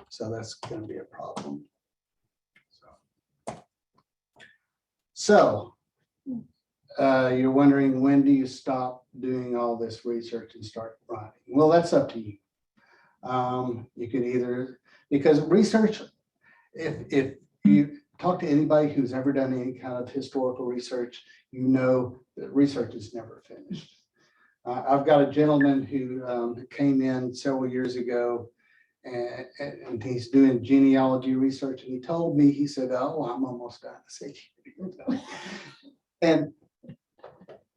So that's going to be a problem. So you're wondering, when do you stop doing all this research and start writing? Well, that's up to you. You could either, because research, if you talk to anybody who's ever done any kind of historical research, you know that research is never finished. I've got a gentleman who came in several years ago, and he's doing genealogy research, and he told me, he said, I'm almost done. I said, and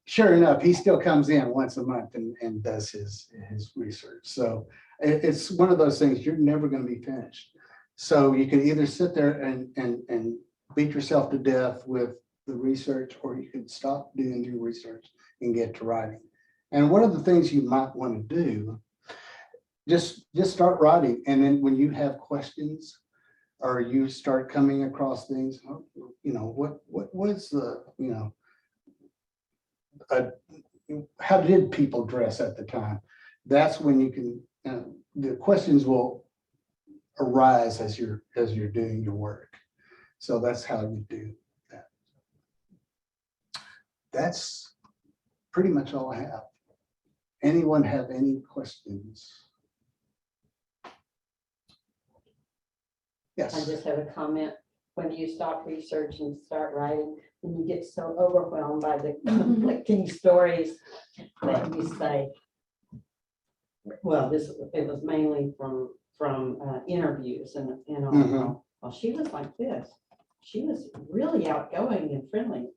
sure enough, he still comes in once a month and does his research. So it's one of those things, you're never going to be finished. So you can either sit there and beat yourself to death with the research, or you can stop doing your research and get to writing. And one of the things you might want to do, just start writing. And then when you have questions or you start coming across things, what is the, how did people dress at the time? That's when you can, the questions will arise as you're doing your work. So that's how you do that. That's pretty much all I have. Anyone have any questions? I Yes. just have a comment. When you stop research and start writing, and you get so overwhelmed by the conflicting stories that you say, well, it was mainly from interviews and all. Mhm. Well, she was like this. She was really outgoing and friendly,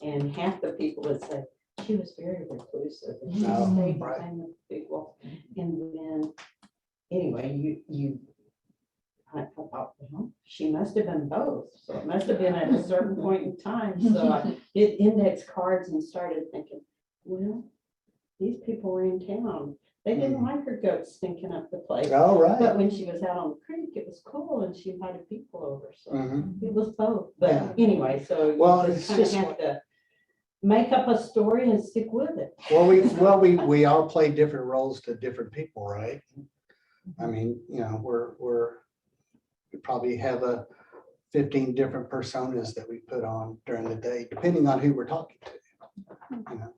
and half the people would say she was very reclusive and she Oh, stayed right. behind the big wall. And then anyway, I thought, well, she must have been both. So it must have been at a certain point in time. So I did index cards and started thinking, well, these people were in town. They didn't like her goats stinking up the place. All But right. when she was out on the creek, it was cool and she invited people over, so Mhm. it was both. Yeah. But anyway, so Well, you it's just kind of just- have to make up a story and stick with it. Well, we all play different roles to different people, right? I mean, you know, we probably have 15 different personas that we put on during the day, depending on who we're talking to. You know?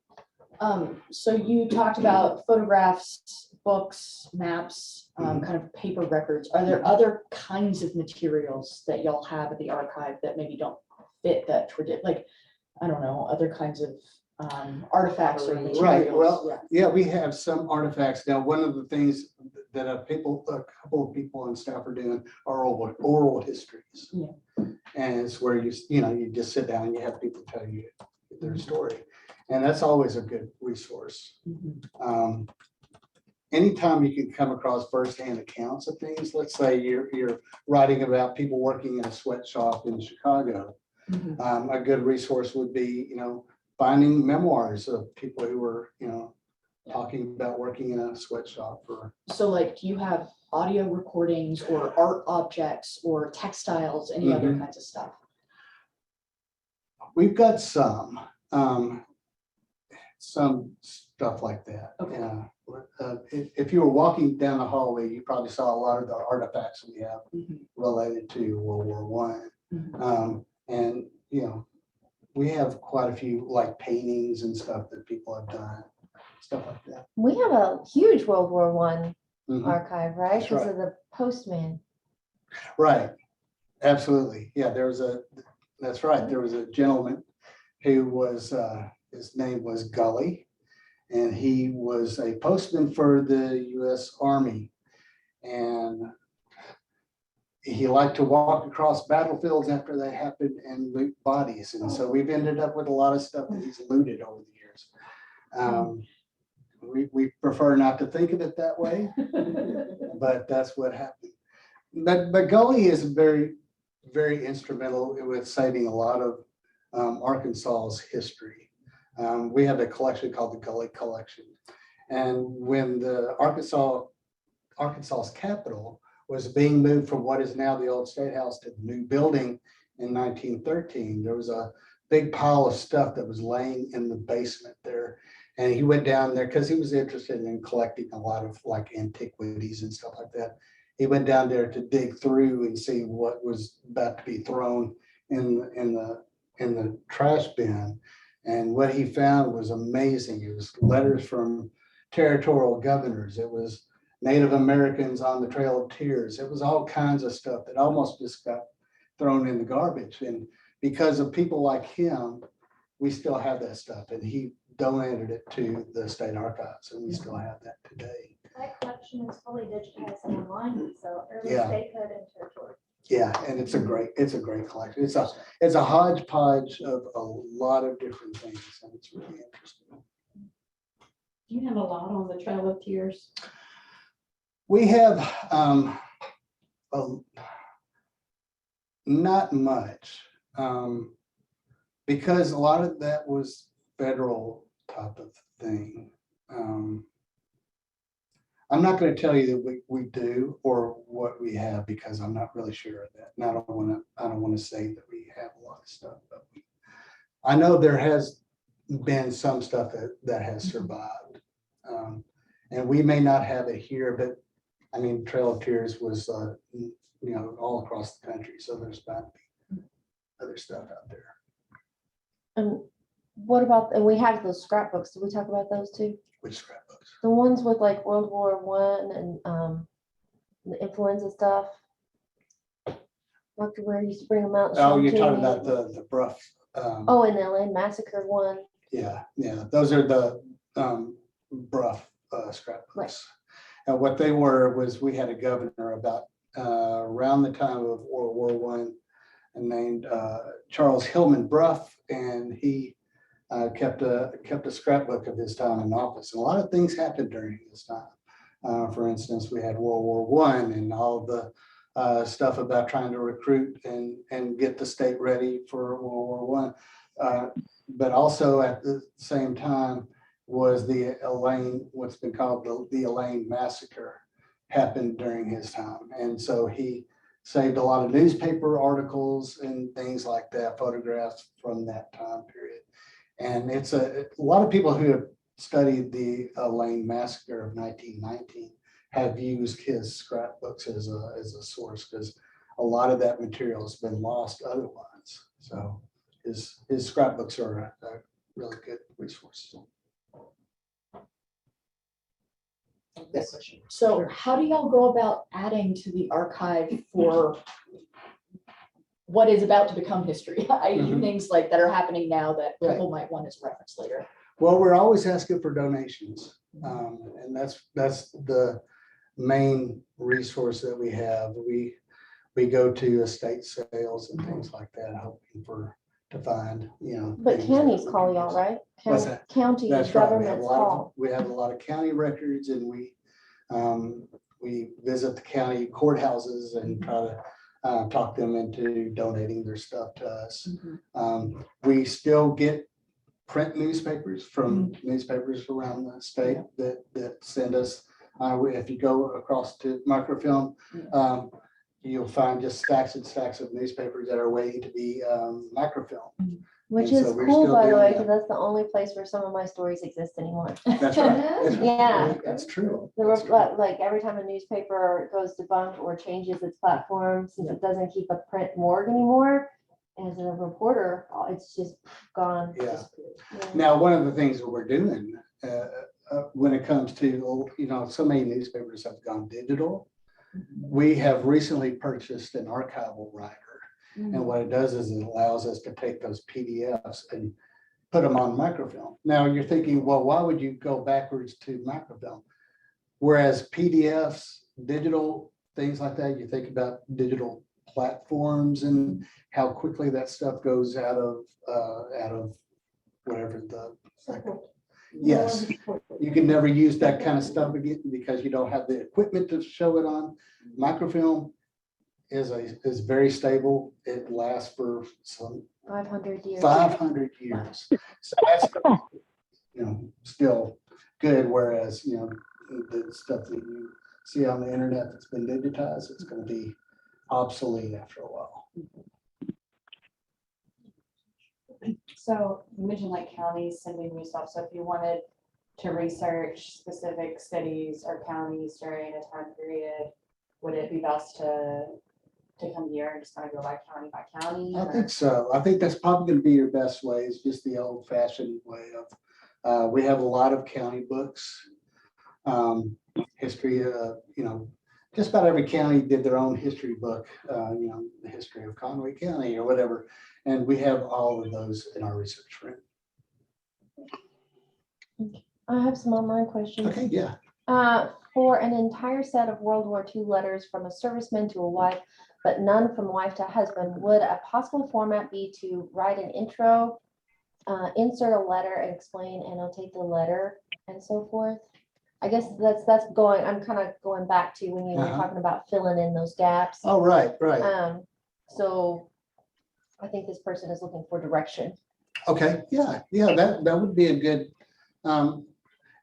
So you talked about photographs, books, maps, Mhm. kind of paper records. Are there other kinds of materials that y'all have at the archive that maybe don't fit that like, I don't know, other kinds of artifacts or materials? Right, well, Yeah. yeah, we have some artifacts. Now, one of the things that a couple of people on staff are doing are oral histories. Yeah. And it's where you just sit down and you have people tell you their story. And that's always a good resource. Mhm. Anytime you can come across firsthand accounts of things, let's say you're writing about people working in a sweatshop in Chicago. Mhm. A good resource would be, finding memoirs of people who were, talking about working in a sweatshop or. So like, do you have audio recordings or art objects or textiles, any other Mhm. kinds of stuff? We've got some stuff like that. Okay. If you were walking down the hallway, you probably saw a lot of the artifacts we have Mhm. related to World War I. Mhm. And, we have quite a few like paintings and stuff that people have done, stuff like that. We have a huge World War I Mhm. archive, right? That's Because right. of the postman. Right, absolutely. Yeah, that's right. There was a gentleman who was, his name was Gully, and he was a postman for the US Army. And he liked to walk across battlefields after they happened and loot bodies. And so we've ended up with a lot of stuff that he's looted over the years. We prefer not to think of it that way, but that's what happened. But Gully is very, very instrumental with saving a lot of Arkansas's history. We have a collection called the Gully Collection. And when the Arkansas's capital was being moved from what is now the old State House to the new building in 1913, there was a big pile of stuff that was laying in the basement there. And he went down there because he was interested in collecting a lot of like antiquities and stuff like that. He went down there to dig through and see what was about to be thrown in the trash bin. And what he found was amazing. It was letters from territorial governors. It was Native Americans on the Trail of Tears. It was all kinds of stuff that almost just got thrown in the garbage. And because of people like him, we still have that stuff. And he donated it to the state archives, and we still have that today. That collection is fully digitized and online, so early Yeah. statehood and territory. Yeah, and it's a great collection. It's a hodgepodge of a lot of different things, and it's really interesting. Do you have a lot on the Trail of Tears? We have not much, because a lot of that was federal type of thing. I'm not going to tell you that we do or what we have because I'm not really sure of that. And I don't want to say that we have a lot of stuff, but I know there has been some stuff that has survived. And we may not have it here, but I mean, Trail of Tears was, all across the country. So there's bound to be other stuff out there. And what about, and we have those scrapbooks. Did we talk about those too? Which scrapbooks? The ones with like World War I and the influenza stuff. Dr. Ware used to bring them out. and show Oh, them you're to talking me. about the Bruff. Oh, and the LA massacre one. Yeah, those are the Bruff scrapbooks. Right. And what they were was we had a governor about around the time of World War I named Charles Hillman Bruff, and he kept a scrapbook of his time in office. And a lot of things happened during this time. For instance, we had World War I and all the stuff about trying to recruit and get the state ready for World War I. But also at the same time, was the Elaine, what's been called the Elaine massacre, happened during his time. And so he saved a lot of newspaper articles and things like that, photographs from that time period. And it's a lot of people who have studied the Elaine massacre of 1919 have used his scrapbooks as a source, because a lot of that material has been lost otherwise. So his scrapbooks are a really good resource. Yes. So how do y'all go about adding to the archive for what is about to become history, i.e. Mhm. things like that are happening now that Right. people might want as reference later? Well, we're always asking for donations. And that's the main resource that we have. We go to estate sales and things like that, hoping to find, But things counties that we call can y'all, use. right? What's that? County That's right. governments call. We have a lot of county records, and we visit the county courthouses and try to talk them into donating their stuff to us. We still get print newspapers from newspapers around the state that send us. If you go across to microfilm, you'll find just stacks and stacks of newspapers that are waiting to be microfilmed. Which And is so we're cool, still by the doing way, that. because that's the only place where some of my stories exist anymore. That's right. That's right. Yeah. That's true. The That's true. like every time a newspaper goes defunct or changes its platform, since it doesn't keep a print morgue anymore, as a reporter, it's just gone. Yeah. Yeah. Now, one of the things that we're doing when it comes to, so many newspapers have gone digital. We have recently purchased an archival writer. And what it does is it allows us to take those PDFs and put them on microfilm. Now you're thinking, well, why would you go backwards to microfilm? Whereas PDFs, digital things like that, you think about digital platforms and how quickly that stuff goes out of whatever yes, you can never use that kind of stuff again because you don't have the equipment to show it on. Microfilm is very stable. It lasts for some 500 years. 500 years. So that's, still good. Whereas, the stuff that you see on the internet that's been digitized, it's going to be obsolete after a while. So you mentioned like counties sending you stuff. So if you wanted to research specific cities or counties during a time period, would it be best to come here and just kind of go by county? I think so. I think that's probably going to be your best way. It's just the old fashioned way of, we have a lot of county books, history, just about every county did their own history book, the history of Conway County or whatever. And we have all of those in our research room. I have some online questions. Okay, yeah. For an entire set of World War II letters from a serviceman to a wife, but none from wife to husband, would a possible format be to write an intro, insert a letter and explain, annotate the letter and so forth? I guess I'm kind of going back to when you were talking about filling in those gaps. Oh, right. So I think this person is looking for direction. Okay, yeah, that would be a good,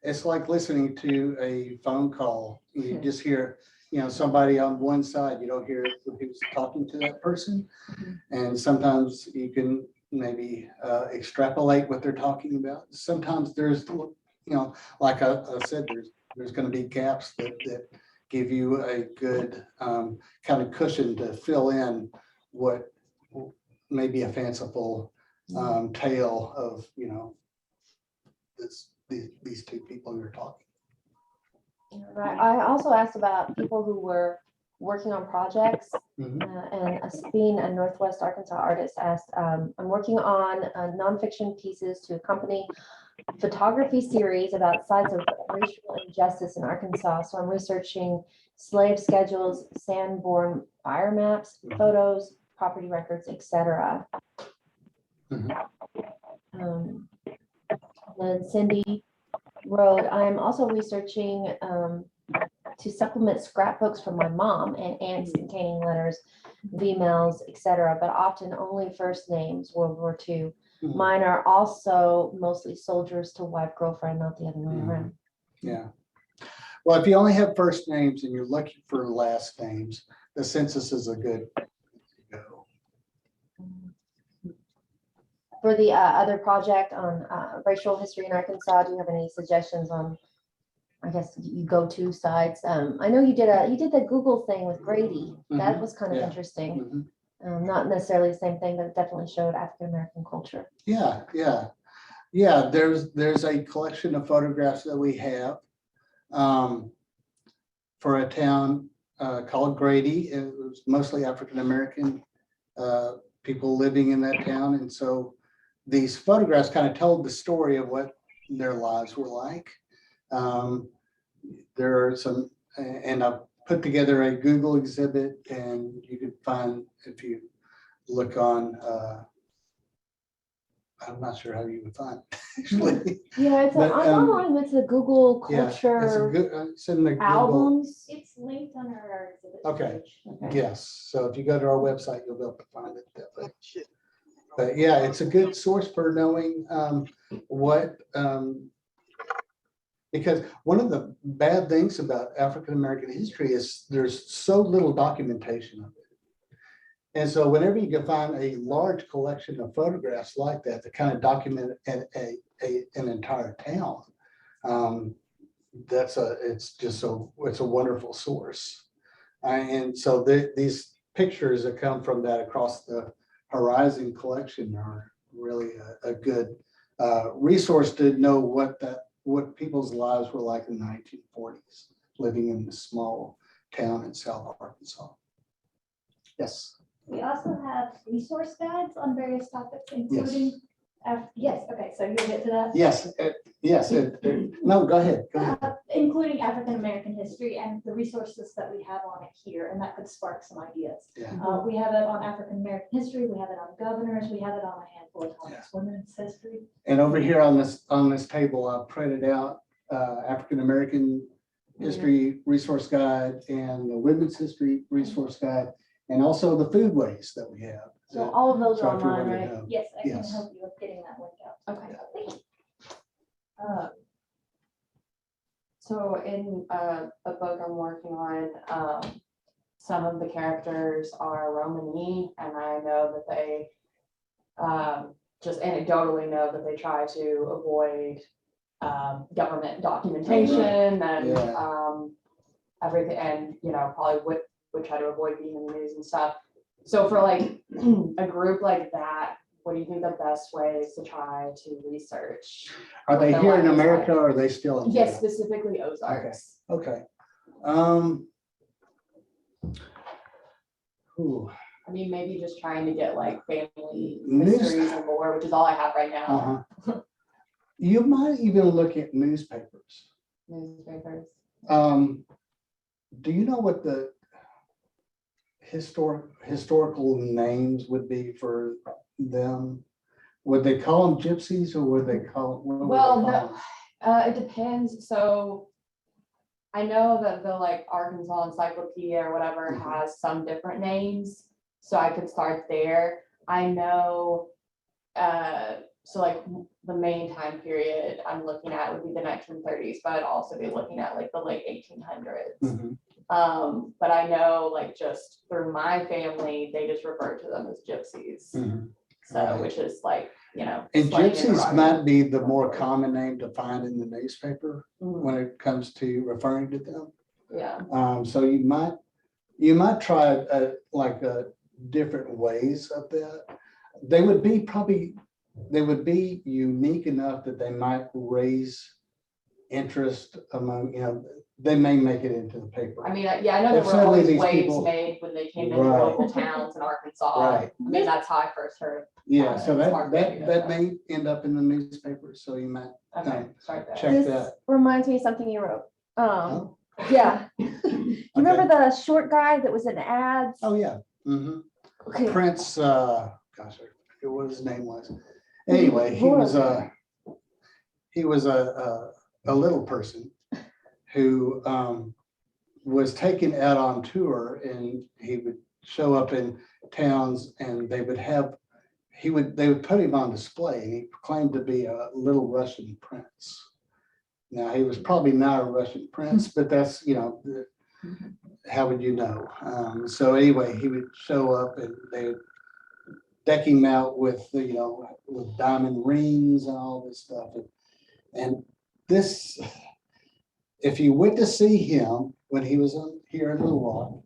it's like listening to a phone call. You just hear, somebody on one side, you don't hear who's talking to that person. And sometimes you can maybe extrapolate what they're talking about. Sometimes there's, like I said, there's going to be gaps that give you a good kind of cushion to fill in what may be a fanciful tale of, these two people who are talking. Right. I also asked about people who were working on projects, and being a Northwest Arkansas artist asked, I'm working on nonfiction pieces to accompany photography series about sites of racial injustice in Arkansas. So I'm researching slave schedules, sand-borne fire maps, photos, property records, etc. Then Cindy wrote, I'm also researching to supplement scrapbooks from my mom and aunts containing letters, emails, etc., but often only first names, World War II. Mhm. Mine are also mostly soldiers to wife girlfriend, not the other way Mhm. around. Yeah. Well, if you only have first names and you're looking for last names, the census is a good go. For the other project on racial history in Arkansas, do you have any suggestions on, I guess, you go to sites? I know you did the Google thing with Grady. That Mhm. was kind of Yeah. interesting. Mhm. Not necessarily the same thing, but it definitely showed African American culture. Yeah, yeah. Yeah, there's a collection of photographs that we have for a town called Grady. It was mostly African American people living in that town. And so these photographs kind of told the story of what their lives were like. There are some, and I've put together a Google exhibit, and you can find, if you look on, I'm not sure how you would find it, actually. Yeah, But, I'm online with the Google Yeah, it's a culture good, it's in the Google. albums. It's linked on our exhibit Okay. page. Okay. Yes, so if you go to our website, you'll be able to find it that way. But yeah, it's a good source for knowing what, because one of the bad things about African-American history is there's so little documentation of it. And so whenever you can find a large collection of photographs like that kind of document an entire town, it's a wonderful source. And so what pictures that come from that across the horizon collection are really a good resource to know what people's lives were like in the 1940s, living in this small town in South Arkansas. Yes. We also have resource guides on various topics, including, yes, okay, so you'll get to that. Yes. No, go ahead. Including African American history and the resources that we have on it here, and that could spark some ideas. Yeah. We have it on African American history, we have it on governors, we have it on a handful of topics, women's history. And over here on this table, I've printed out African American history resource guide and the women's history resource guide, and also the foodways that we have. So all of those So are if you online, wanted to right? know. Yes, I can Yes. help you with getting that link out. Okay. Thank you. So in a book I'm working on, some of the characters are Romani, and I know that they just anecdotally know that they try to avoid government documentation and Yeah. everything, and probably would try to avoid being in the news and stuff. So for like a group like that, what do you think the best way is to try to research? Are they what here their in life is America like? or are they still in? Yes, Canada? specifically Ozarks. Okay. Ooh, I mean, maybe just trying to get like family News- histories and lore, which is all I have right now. You might even look at newspapers. Newspapers. Do you know what the historical names would be for them? Would they call them gypsies, or would they call? what would they Well, call no, them? it depends. So I know that the like Arkansas Encyclopedia or whatever Mhm. has some different names, so I could start there. I know, so like the main time period I'm looking at would be the 1930s, but I'd also be looking at like the late 1800s. Mhm. But I know like just through my family, they just refer to them as gypsies. Mhm. So, Right. which is like, And slang in gypsies derogatory might be the more terms. common name to find in the newspaper Mhm. when it comes to referring to them. Yeah. So you might try different ways of that. They would be unique enough that they might raise interest among, they may make it into the paper. I mean, yeah, I know there If were suddenly always these waves people- made when they came into Right. local towns in Arkansas. Right. I mean, that's how I first heard. Yeah, so Smart radio, that so. may end up in the newspaper, so you might Okay, start there. check This that. reminds me of something you wrote. Oh, Yeah. You remember okay. the short guy that was in ads? Oh, yeah. Mhm. Okay. Prince, gosh, I forget what his name was. Anyway, he was a little person who was taken out on tour, and he would show up in towns, and they would have they would put him on display, and he claimed to be a little Russian prince. Now, he was probably not a Russian prince, but that's, how would you know? So anyway, he would show up and they would deck him out with, with diamond rings and all this stuff. And this, if you went to see him when he was here in Little Rock,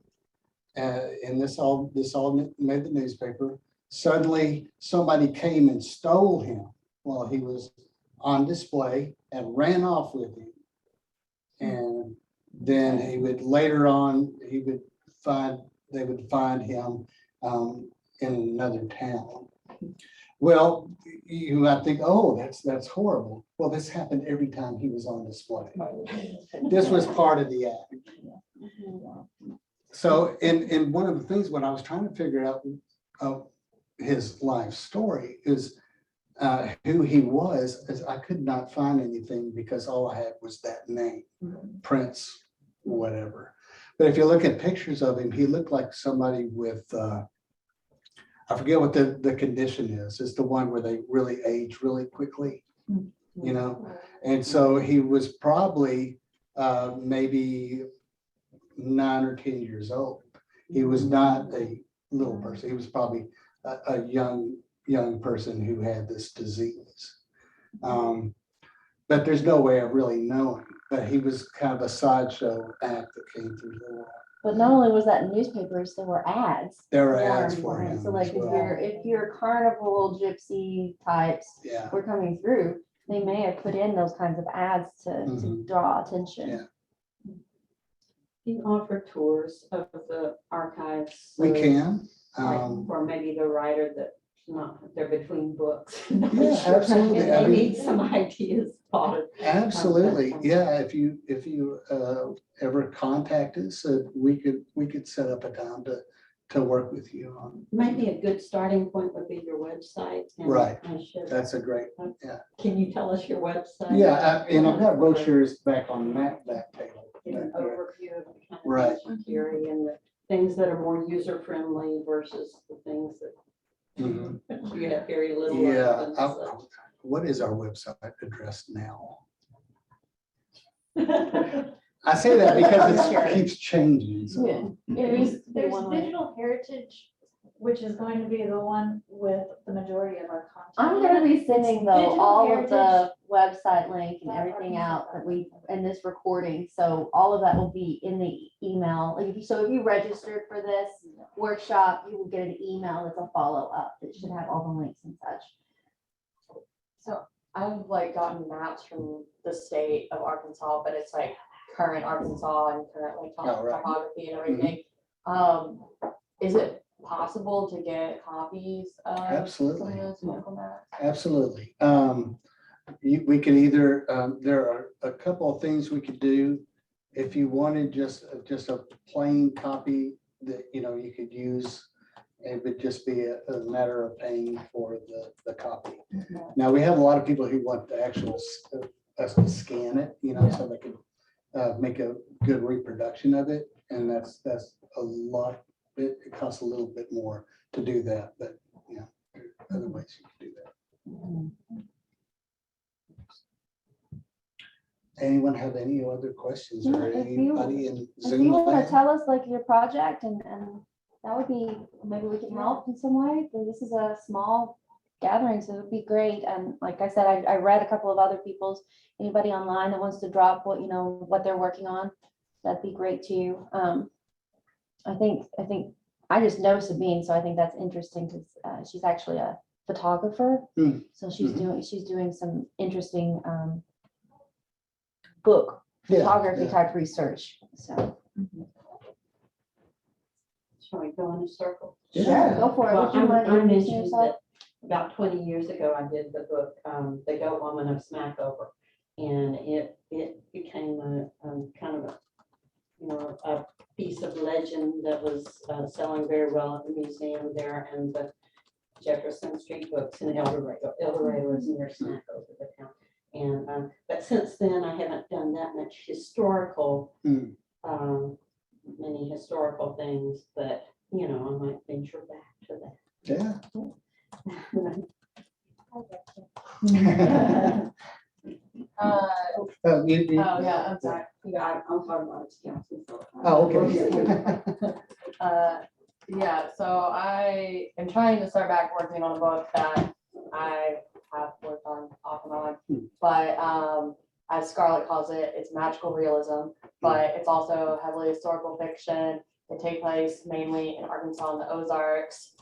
and this all made the newspaper, suddenly somebody came and stole him while he was on display and ran off with him. And then they would find him in another town. Well, you might think, oh, that's horrible. Well, this happened every time he was on display. This was part of the act. So, and one of the things when I was trying to figure out his life story is who he was, is I could not find anything because all I had was that name, Prince, whatever. But if you look at pictures of him, he looked like somebody with, I forget what the condition is. It's the one where they really age really quickly, And so he was probably maybe 9 or 10 years old. He was not a little person. He was probably a young person who had this disease. But there's no way of really knowing. But he was kind of a sideshow act that came through the world. But not only was that in newspapers, there were ads. There were ads for him. So like as well. if your carnival gypsy types Yeah. were coming through, they may have put in those kinds of ads to draw attention. Yeah. Do you offer tours of the archives? We So, can. or maybe the writer that's not, they're between books. Yeah, absolutely. And I they mean- need some ideas. Absolutely. Yeah. If you ever contact us, we could set up a time to work with you on. Maybe a good starting point would be your website. and Right. I should- That's a great, Can you tell us your website? yeah. And I've got brochures back on that table. Get an overview of the kind of Right. things you carry and the things that are more user-friendly versus the things that Mhm. you have very little. Yeah. of and such. What is our website address now? I say that because it keeps changing. So. Yeah. There's The one way. digital heritage, which is going to be the one with the majority of our content. I'm gonna be sending though Digital all of the heritage. website link and everything out that we, in this recording, so all of that will be in the email. Like if you registered for this workshop, you will get an email that's a follow-up that should have all the links and such. So I've like gotten maps from the state of Arkansas, but it's like current Arkansas and current like Oh, right. topography and everything. Is it possible to get copies of some Absolutely. of those medical maps? Absolutely. We could either, there are a couple of things we could do. If you wanted just a plain copy that, you could use, it would just be a matter of paying for the copy. Now, we have a lot of people who want the actual, us to scan it, so they can make a good reproduction of it. And that's a lot, it costs a little bit more to do that, but, there are other ways you can do that. Anyone have any other questions Yeah, or if you- anybody in If Zoom you wanna land? tell us like your project and that would be, maybe we can help in some way. This is a small gathering, so it would be great. And like I said, I read a couple of other people's, anybody online that wants to drop what they're working on, that'd be great too. I think I just know Sabine, so I think that's interesting because she's actually a photographer. Hmm. So she's doing some interesting book Yeah, photography yeah. type research. So Shall we go in a circle? Yeah. go for it. Well, Would you mind I introducing mentioned yourself? that about 20 years ago, I did the book, The Goat Woman of Smackover. And it became a kind of a piece of legend that was selling very well at the museum there and the Jefferson Street Books in El Dorado. El Dorado is near Smackover, the town. And but since then, I haven't done that much historical, many historical things, but I might venture back to that. Yeah. Uh, Oh, oh, yeah, I'm sorry. You got it. I'm talking about Wisconsin. Oh, okay. Yeah, so I am trying to start back working on a book that I have worked on off and on. But as Scarlett calls it, it's magical realism, but it's also heavily historical fiction. It takes place mainly in Arkansas and the Ozarks.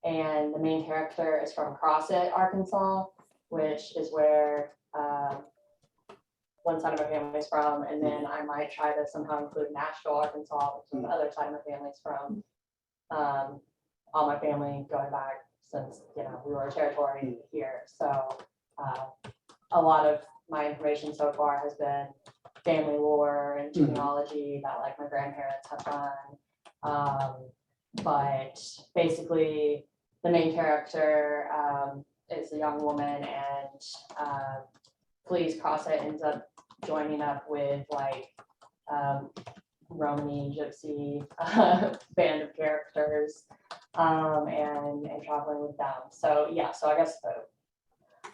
And the main character is from Crossett, Arkansas, which is where one side of my family is from, and then I might try to somehow include Nashville, Arkansas, which is the other side of my family's from. All my family going back since, you know, we were a territory here. So a lot of my information so far has been family lore and genealogy that like my grandparents have done. But basically the main character is a young woman and flees Crossett, ends up joining up with like Romany gypsy band of characters and traveling with them. So yeah, so I guess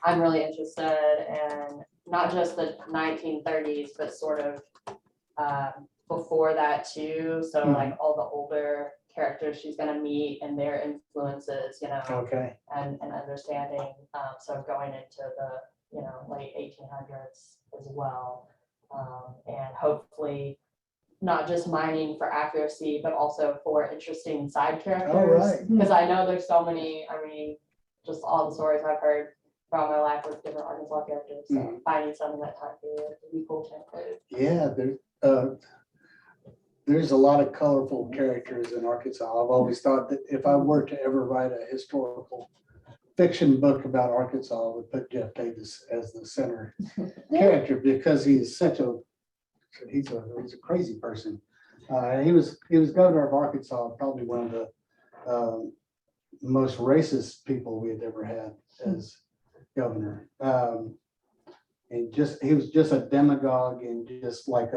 I'm really interested in not just the 1930s, but sort of before that too. So like all the older characters she's gonna meet and their influences, you know, Okay. and understanding. So going into the, you know, late 1800s as well. And hopefully not just mining for accuracy, but also for interesting side characters. right. Because I know there's so many, I mean, just all the stories I've heard throughout my life with different Arkansas characters. So finding some in that time period would be cool to include. Yeah, there's a lot of colorful characters in Arkansas. I've always thought that if I were to ever write a historical fiction book about Arkansas, I would put Jeff Davis as the center character because he's such a he's a crazy person. He was governor of Arkansas, probably one of the most racist people we had ever had as governor. And he was just a demagogue and just like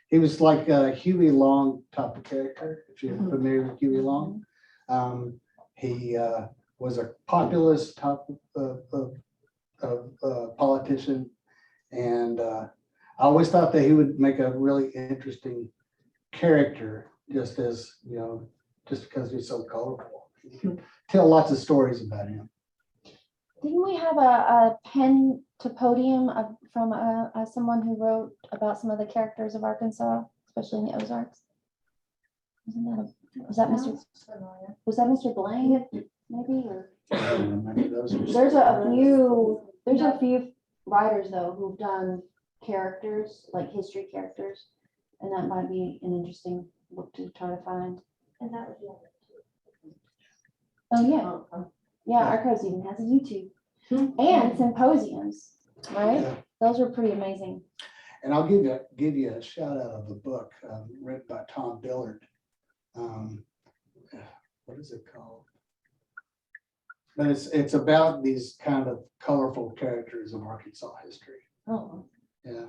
he was like a Huey Long type of character, if you're familiar with Huey Long. He was a populist type of politician. And I always thought that he would make a really interesting character, just as, you know, just because he's so colorful. You can tell lots of stories about him. Didn't we have a pen to podium from someone who wrote about some of the characters of Arkansas, especially in the Ozarks? Was that Mr. Blaine, maybe? Or I don't remember those. there's a few writers though who've done characters, like history characters, and that might be an interesting book to try to find. And that would be. Oh yeah, yeah. Archives even has a YouTube and symposiums, right? Yeah. Those are pretty amazing. And I'll give you a shout out of the book written by Tom Dillard. What is it called? But it's about these kind of colorful characters of Arkansas history. Oh, Yeah,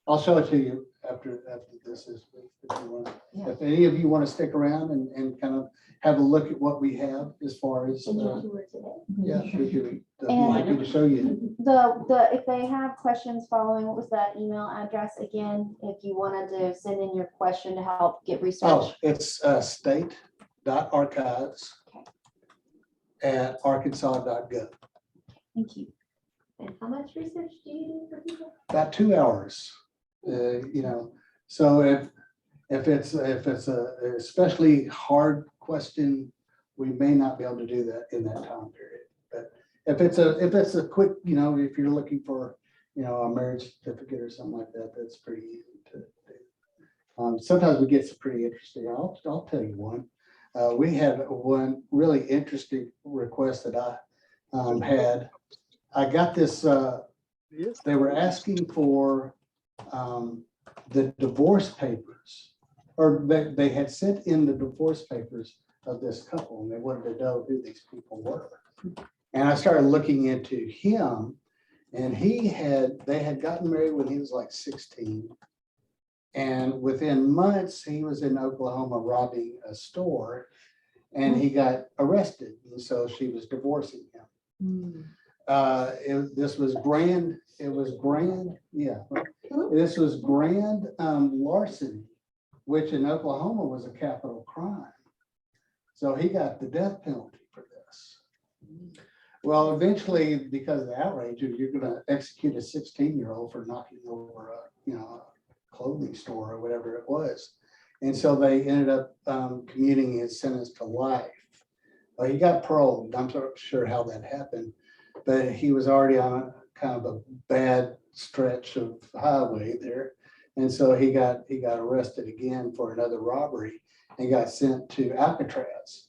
I'll show it to you after this is. If you want. Yeah. If any of you want to stick around and kind of have a look at what we have as far as, yeah, we'd be happy to show you. if they have questions following, what was that email address again? If you wanted to send in your question to help get research. Oh, it's state.archives@arkansas.gov. Thank you. And how much research do you do for people? About 2 hours, you know, so if it's a especially hard question, we may not be able to do that in that time period. But if it's a quick, you know, if you're looking for, you know, a marriage certificate or something like that, that's pretty easy to do. Sometimes we get some pretty interesting. I'll tell you one. We had one really interesting request that I had. I got this. They were asking for the divorce papers, or they had sent in the divorce papers of this couple, and they wanted to know who these people were. And I started looking into him, and they had gotten married when he was like 16. And within months, he was in Oklahoma robbing a store, and he got arrested. And so she was divorcing him. This was grand, This was grand larceny, which in Oklahoma was a capital crime. So he got the death penalty for this. Well, eventually, because of the outrage, you're gonna execute a 16-year-old for knocking over a clothing store or whatever it was. And so they ended up commuting his sentence to life. Well, he got paroled. I'm not sure how that happened, but he was already on a kind of a bad stretch of highway there. And so he got arrested again for another robbery and got sent to Alcatraz.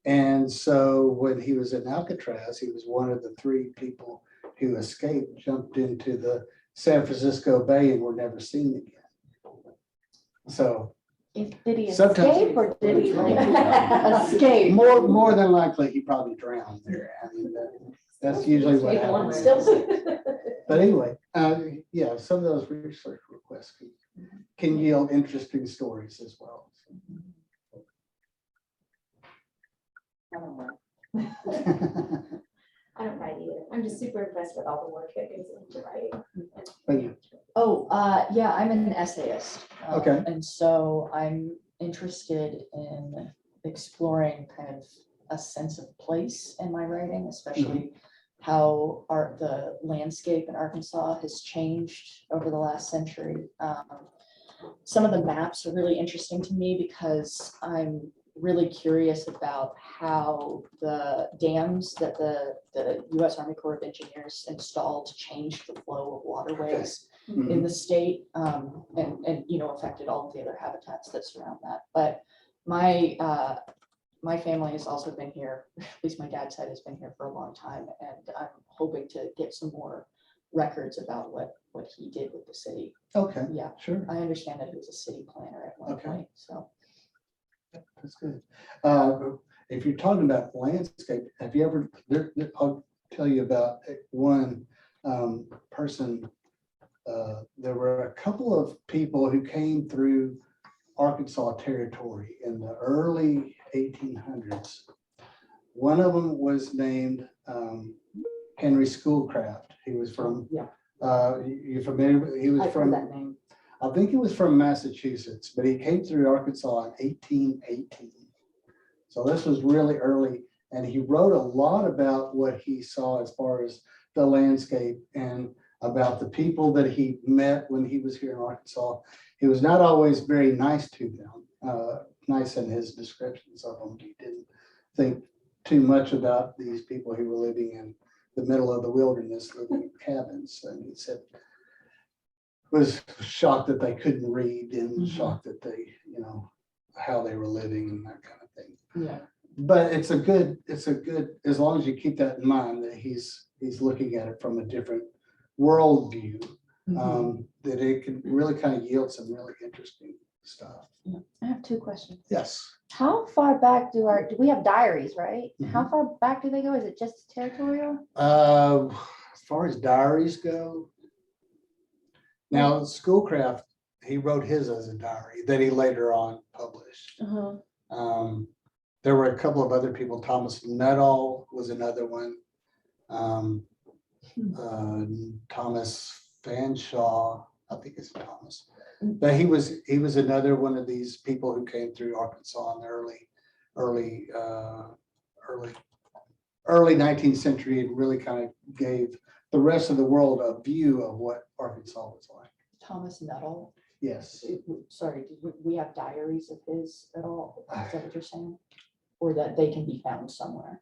And so when he was in Alcatraz, he was one of the 3 people who escaped, jumped into the San Francisco Bay and were never seen again. So Did he Sometimes- escape or did he like escape? more than likely, he probably drowned there. I mean, that's usually what happens. But anyway, yeah, some of those research requests can yield interesting stories as well. I don't know. I don't write either. I'm just super impressed with all the work that goes into writing. Thank you. Oh, yeah, I'm an essayist. Okay. And so I'm interested in exploring kind of a sense of place in my writing, especially how the landscape in Arkansas has changed over the last century. Some of the maps are really interesting to me because I'm really curious about how the dams that the U.S. Army Corps of Engineers installed changed the flow of waterways in the state, and affected all of the other habitats that surround that. But my family has also been here, at least my dad's side has been here for a long time, and I'm hoping to get some more records about what he did with the city. Okay, Yeah, sure. I understand that he was a city planner at one Okay. point, so. That's good. If you're talking about landscape, have you ever, I'll tell you about one person. There were a couple of people who came through Arkansas territory in the early 1800s. One of them was named Henry Schoolcraft. He was from, you familiar with, he was I've from, heard that name. I think he was from Massachusetts, but he came through Arkansas in 1818. So this was really early, and he wrote a lot about what he saw as far as the landscape and about the people that he met when he was here in Arkansas. He was not always very nice to them, nice in his descriptions of them. He didn't think too much about these people who were living in the middle of the wilderness, living in cabins. And he said, was shocked that they couldn't read and shocked that they, how they were living and that kind of thing. Yeah. But it's a good, as long as you keep that in mind, that he's looking at it from a different worldview, that it can really kind of yield some really interesting stuff. I have 2 questions. Yes. How far back do we have diaries, right? How far back do they go? Is it just territorial? As far as diaries go, now Schoolcraft, he wrote his as a diary that he later on published. There were a couple of other people. Thomas Nuttall was another one. Thomas Fanshawe, I think it's Thomas. But he was another one of these people who came through Arkansas in the early 19th century and really kind of gave the rest of the world a view of what Arkansas was like. Thomas Nuttall. Yes. Sorry, did we have diaries of his at all? Is that what you're saying? Or that they can be found somewhere?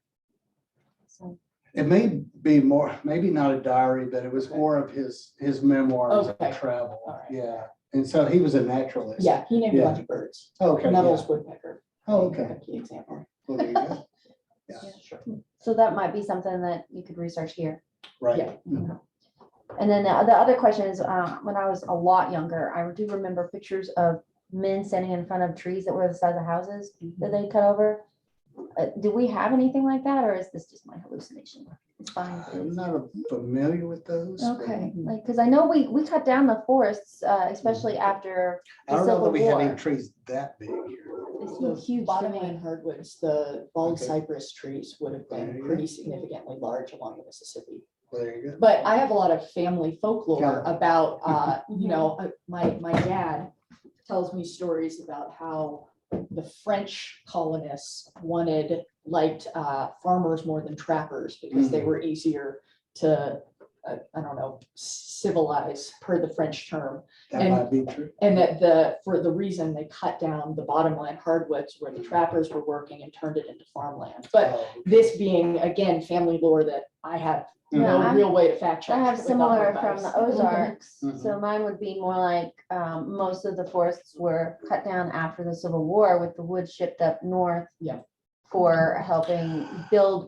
So. It may be more, maybe not a diary, but it was more of his memoirs Okay. of travel. All right. Yeah. And so he was a naturalist. Yeah, he named a Yeah. bunch of birds. Okay. Nuttall's Yeah. woodpecker. Oh, being okay. a key example. Well, there you go. Yeah. Sure. So that might be something that you could research here. Right. Yeah. And then the other question is, when I was a lot younger, I do remember pictures of men standing in front of trees that were the size of houses that they cut over. Do we have anything like that, or is this just my hallucination? It's fine. I'm not familiar with those. but Okay, like, because I know we cut down the forests, especially after I the don't know Civil that we had any War. trees that big here. It's The huge to bottomland me. hardwoods, the bald Okay. cypress trees would have There been you go. pretty significantly large along the Mississippi. Well, there you go. But I have a lot of family folklore Yeah. about, Mhm. you know, my dad tells me stories about how the French colonists liked farmers more than trappers because they were easier to, I don't know, civilize per the French term. That and- might be true. And that for the reason they cut down the bottomland hardwoods where the trappers were working and turned it into farmland. But Oh, this being, again, family lore that I have Yeah, no I'm- real way to fact check. I have without similar advice. from the Ozarks, Mhm. so mine would be more like, most of the forests were cut down after the Civil War with the wood shipped up north. Yeah. For helping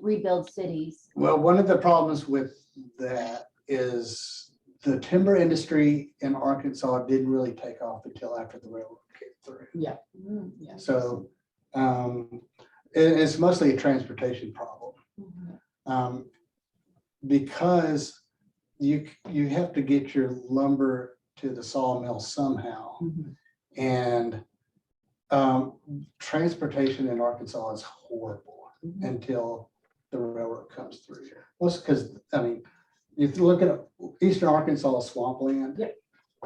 rebuild cities. Well, one of the problems with that is the timber industry in Arkansas didn't really take off until after the railroad came through. Yeah. So it's mostly a transportation problem. Because you have to get your lumber to the sawmill somehow. Mhm. And transportation in Arkansas is horrible until the railroad comes through here. Most because, I mean, if you look at eastern Arkansas is swampland. Yep.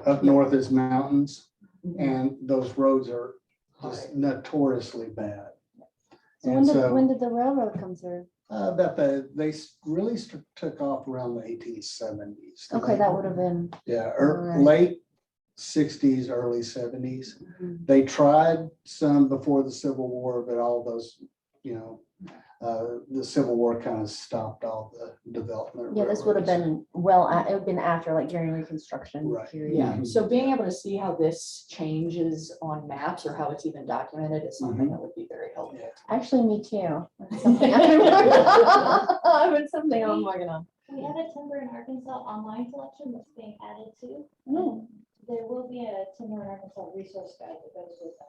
Up north is mountains, Mhm. and those roads are just Hard. notoriously bad. So And when did the railroad come through? really took off around the 1870s. Okay, that would have been. Yeah, Alright. late 60s, early 70s. Mhm. They tried some before the Civil War, but all those, the Civil War kind of stopped all the development. of Yeah, this would have railroads. been, it would have been after, like during Reconstruction Right. period. Yeah, Mhm. so being able to see how this changes on maps or how it's even documented is something Mhm. that would be very helpful. Yeah. Actually, me too. That's something I've been working on. It's something I'm working on. We have a timber in Arkansas online collection that's being added to. Mm. There will be a timber in Arkansas resource guide that goes with that.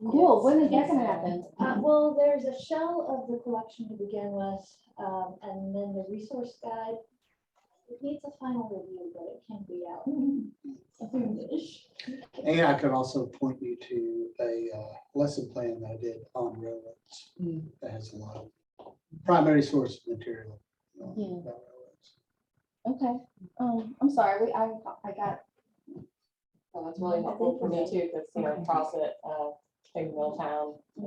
Cool, when is that Yes. gonna happen? Well, there's a shell of the collection to begin with, and then the resource guide. It needs a final review, but it can be out soon-ish. And I could also point you to a lesson plan that I did on railroads. Mm. That has a lot of primary source material. Yeah. about railroads. Okay, I'm sorry, I got, Well, that's really helpful for me too, because, across it, big mill town, and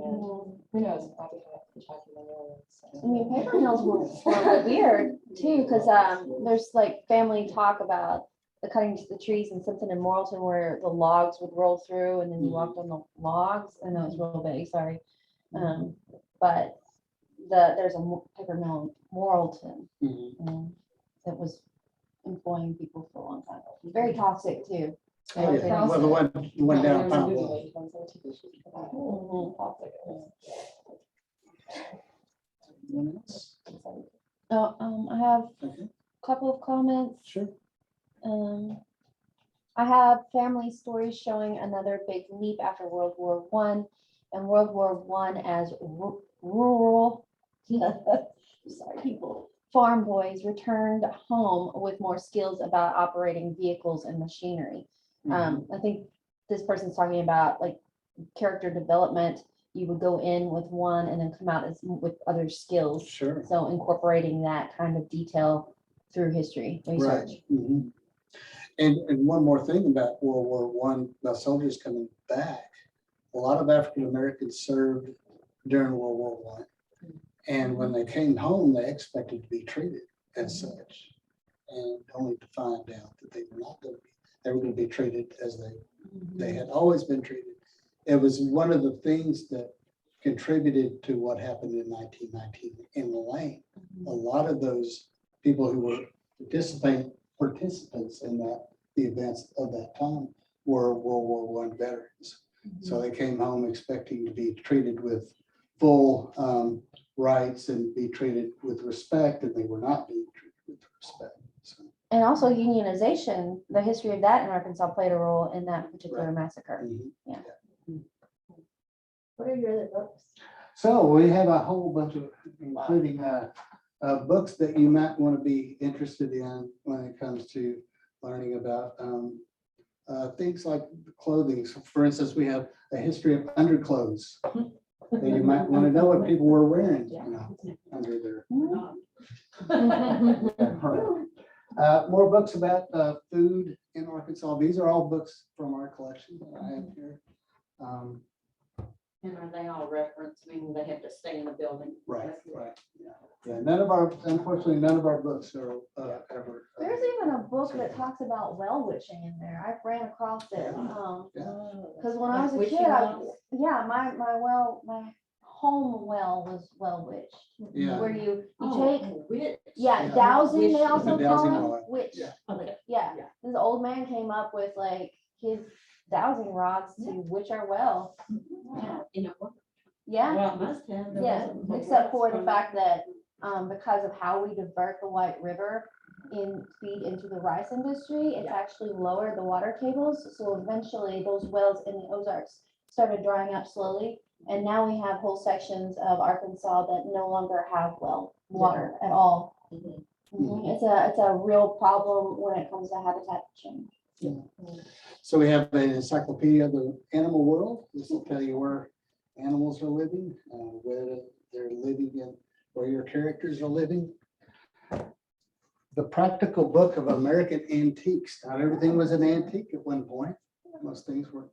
who knows, I could have Kentucky in there. I mean, paper mills were weird too, because there's like family talk about the cutting the trees and something in Morrilton where the logs would roll through and then you walked on the logs. I know it's real big, sorry. But there's a paper mill in Morrilton Mhm. that was employing people for a long time. Very toxic too. Oh, yeah. Well, the one down Pine Bluff. Anyone else? I have Okay, a couple of comments. sure. I have family stories showing another big leap after World War I, and World War I as rural, sorry, people, farm boys returned home with more skills about operating vehicles and machinery. I think this person's talking about like character development. You would go in with one and then come out with other skills. Sure. So incorporating that kind of detail through history research. Right. Mhm. And one more thing about World War I, about soldiers coming back, a lot of African Americans served during World War I. And when they came home, they expected to be treated as such. And only to find out that they were not going to be, they were going to be treated as they had always been treated. It was one of the things that contributed to what happened in 1919 in the lane. A lot of those people who were participants in the events of that time were World War I veterans. So they came home expecting to be treated with full rights and be treated with respect, and they were not being treated with respect. So, And also unionization, the history of that in Arkansas played a role in that particular massacre. mhm. What are your other books? So we have a whole bunch of, including books that you might want to be interested in when it comes to learning about things like clothing. So for instance, we have a history of underclothes. that you might want to know what people were wearing, under their. More books about food in Arkansas. These are all books from our collection that I have here. And are they all referenced, meaning they have to stay in the building? Right. Yeah. Unfortunately, none of our books are ever. There's even a book that talks about well witching in there. I ran across it. Because when I was a Witching kid, wells? my home well was well witched. Yeah. Where you Oh, take, witch. Yeah. dowsing, they Wish- also The dowsing call rod. it witch. Yeah. Okay. Yeah, Yeah. this old man came up with like his dowsing rods to witch our well. You know, Yeah, well, it must have. there yeah, wasn't- except for the fact that because of how we divert the White River feed into the rice industry, it's actually lowered the water tables. So eventually those wells in the Ozarks started drying up slowly. And now we have whole sections of Arkansas that no longer have well water at all. Mhm. It's a real problem when it comes to habitat change. So we have an encyclopedia of the animal world. This will tell you where animals are living, where they're living and where your characters are living. The Practical Book of American Antiques. Not everything was an antique at one point. Most things were,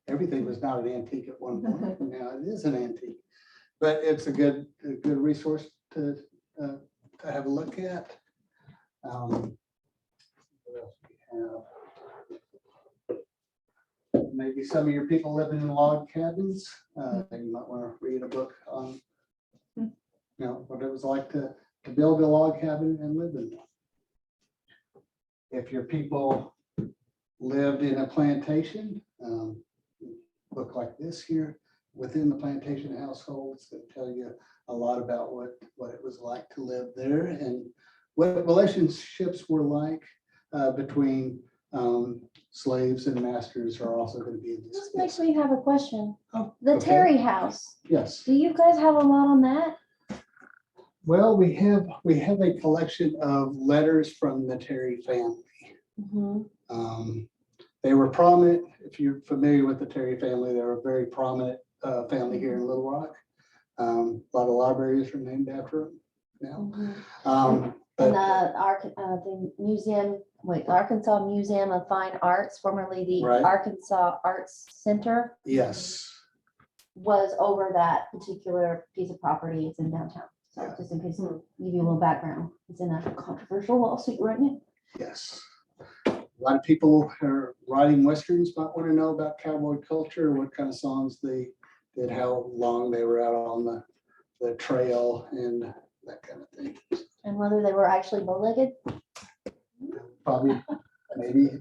everything was not an antique at one point. Now it is an antique. But it's a good resource to have a look at. What else do we have? Maybe some of your people living in log cabins, you might want to read a book on, what it was like to build a log cabin and live in one. If your people lived in a plantation, book like this here, within the plantation households, that tell you a lot about what it was like to live there and what relationships were like between slaves and masters are also going to be in this. This makes me have a question. Oh, The okay. Terry House, Yes. do you guys have a lot on that? Well, we have a collection of letters from the Terry family. They were prominent. If you're familiar with the Terry family, they're a very prominent family here in Little Rock. A lot of libraries are named after them now. And But the museum, the Arkansas Museum of Fine Arts, formerly the Right. Arkansas Arts Center, yes, was over that particular piece of property. It's in downtown. So Yeah. just in case, give you a little background. It's in a controversial lawsuit right now. yes. A lot of people who are writing Westerns might want to know about cowboy culture, what kind of songs they did, how long they were out on the trail and that kind of thing. And whether they were actually bow-legged. Probably,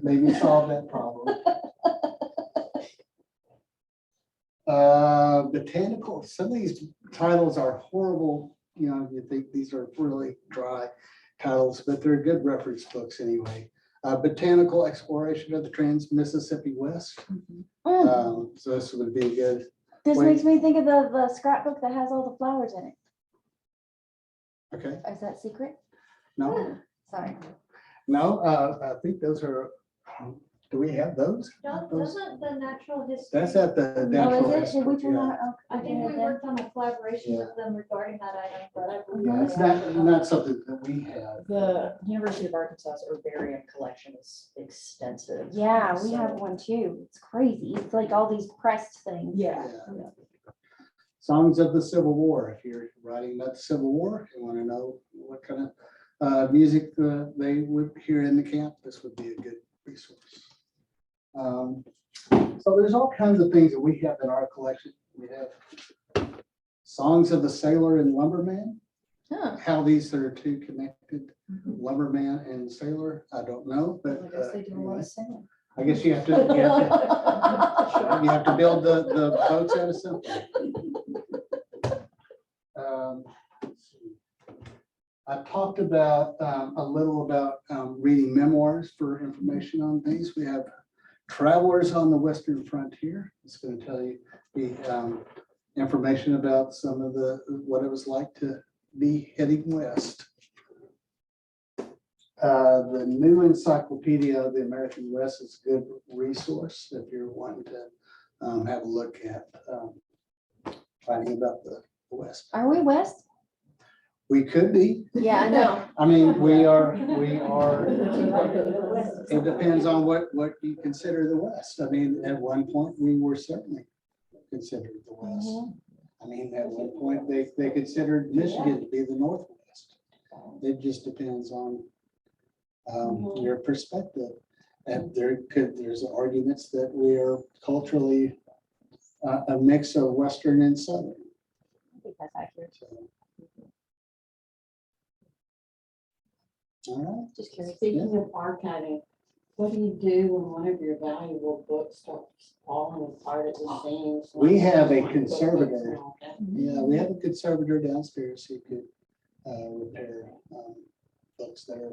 maybe solve that problem. Botanical, some of these titles are horrible, you think these are really dry titles, but they're good reference books anyway. Botanical Exploration of the Trans-Mississippi West. So this would be good. This Wait. makes me think of the scrapbook that has all the flowers in it. Okay, Is that secret? no, Sorry. no, I think those are, do we have those? Doesn't the natural history? That's at the Oh, natural. is it? Did we history, turn yeah. that? I think we okay. worked on a collaboration with them regarding that item, but I believe. Yeah, it's not something that we have. The University of Arkansas's herbarium collection is extensive. Yeah, we so- have one too. It's crazy. It's like all these pressed things. Yeah. Yeah. Songs of the Civil War. If you're writing about the Civil War, you want to know what kind of music they would hear in the camp, this would be a good resource. So there's all kinds of things that we have in our collection. We have songs of the Sailor and Lumberman. Huh. How these are two connected, Lumberman and Sailor, I don't know, but I guess they do a lot of singing. I guess you have to build the boats out of something. Let's see. I talked about a little about reading memoirs for information on things. We have Travelers on the Western Frontier. It's going to tell you the information about some of what it was like to be heading west. The new Encyclopedia of the American West is a good resource if you're wanting to have a look at finding about the West. Are we west? We could be. Yeah, I know. I mean, we are, it depends on what you consider the West. I mean, at one point, we were certainly considered the West. Mhm. I mean, at one point, they considered Michigan to be the Northwest. It just depends on your perspective. And there's arguments that we are culturally a mix of Western and Southern. I think that's accurate. So, all right. Just curious. Speaking of archiving, what do you do when one of your valuable books starts falling apart at the seams? We have a Like conservator. cookbooks and all that? Yeah, we have a conservator downstairs who could repair books that are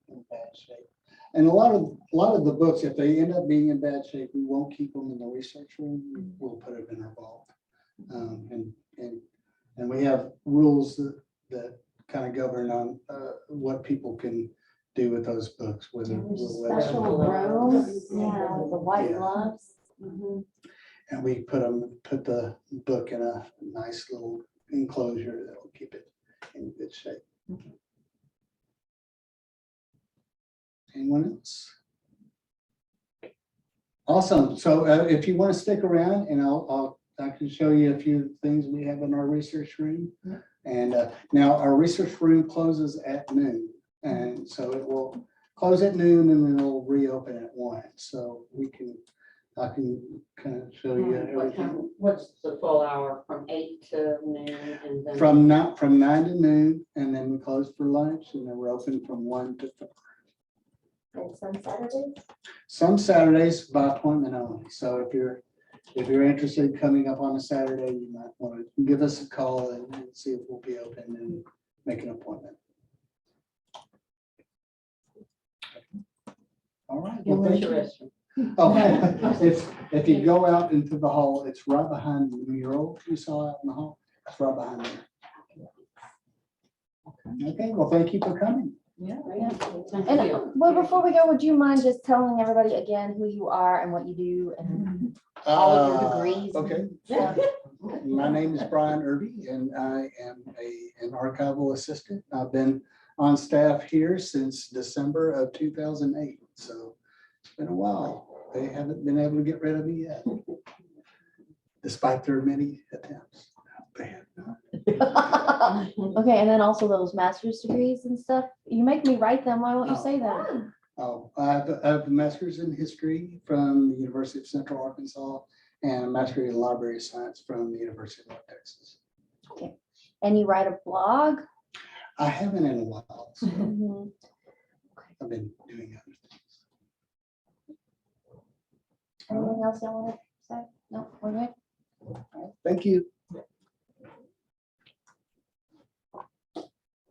in bad shape. And a lot of the books, if they end up being in bad shape, we won't keep them in the research room. We'll put them in our vault. And we have rules that kind of govern on what people can do with those books, whether. There's whether- special rooms, yeah, the white Yeah. gloves. Mhm. And we put the book in a nice little enclosure that'll keep it in good shape. Anyone else? Awesome. So if you want to stick around and I can show you a few things we have in our research room. And now our research room closes at noon. And so it will close at noon and then it'll reopen at 1. So I can kind of show you everything. What's the full hour from 8 to noon and then? From 9 to noon, and then we close for lunch, and then we're open from 1 to 4. And some Saturdays? Some Saturdays by appointment only. So if you're interested in coming up on a Saturday, you might want to give us a call and see if we'll be open and make an appointment. All right. Well, Where's thank your you. restroom? Oh, if you go out into the hall, it's right behind the mural you saw out in the hall. It's right behind there. Okay, well, thank you for coming. Yeah. Thank And you. well, before we go, would you mind just telling everybody again who you are and what you do and all of your degrees? Okay. stuff? My name is Brian Irby, and I am an archival assistant. I've been on staff here since December of 2008, so it's been a while. They haven't been able to get rid of me yet, despite their many attempts. They have not. Okay, and then also those master's degrees and stuff. You make me write them. Why won't you say them? Oh, I have a master's in history from the University of Central Arkansas and a master's in library science from the University of North Texas. And you write a blog? I haven't in a while, so Mhm. I've been doing other things. Anything else you want to say? No, we're good. Thank you.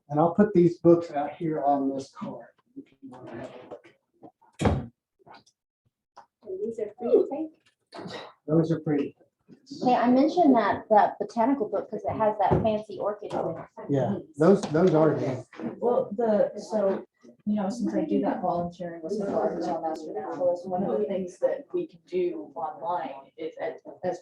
And I'll put these books out here on this card. If you want to have a look. These are free to take. Those are pretty. Hey, I mentioned that botanical book because it has that fancy orchid in it. Yeah, those are neat. Well, so, since I do that volunteering with Central Arkansas Master Naturalist, one of the things that we can do online is as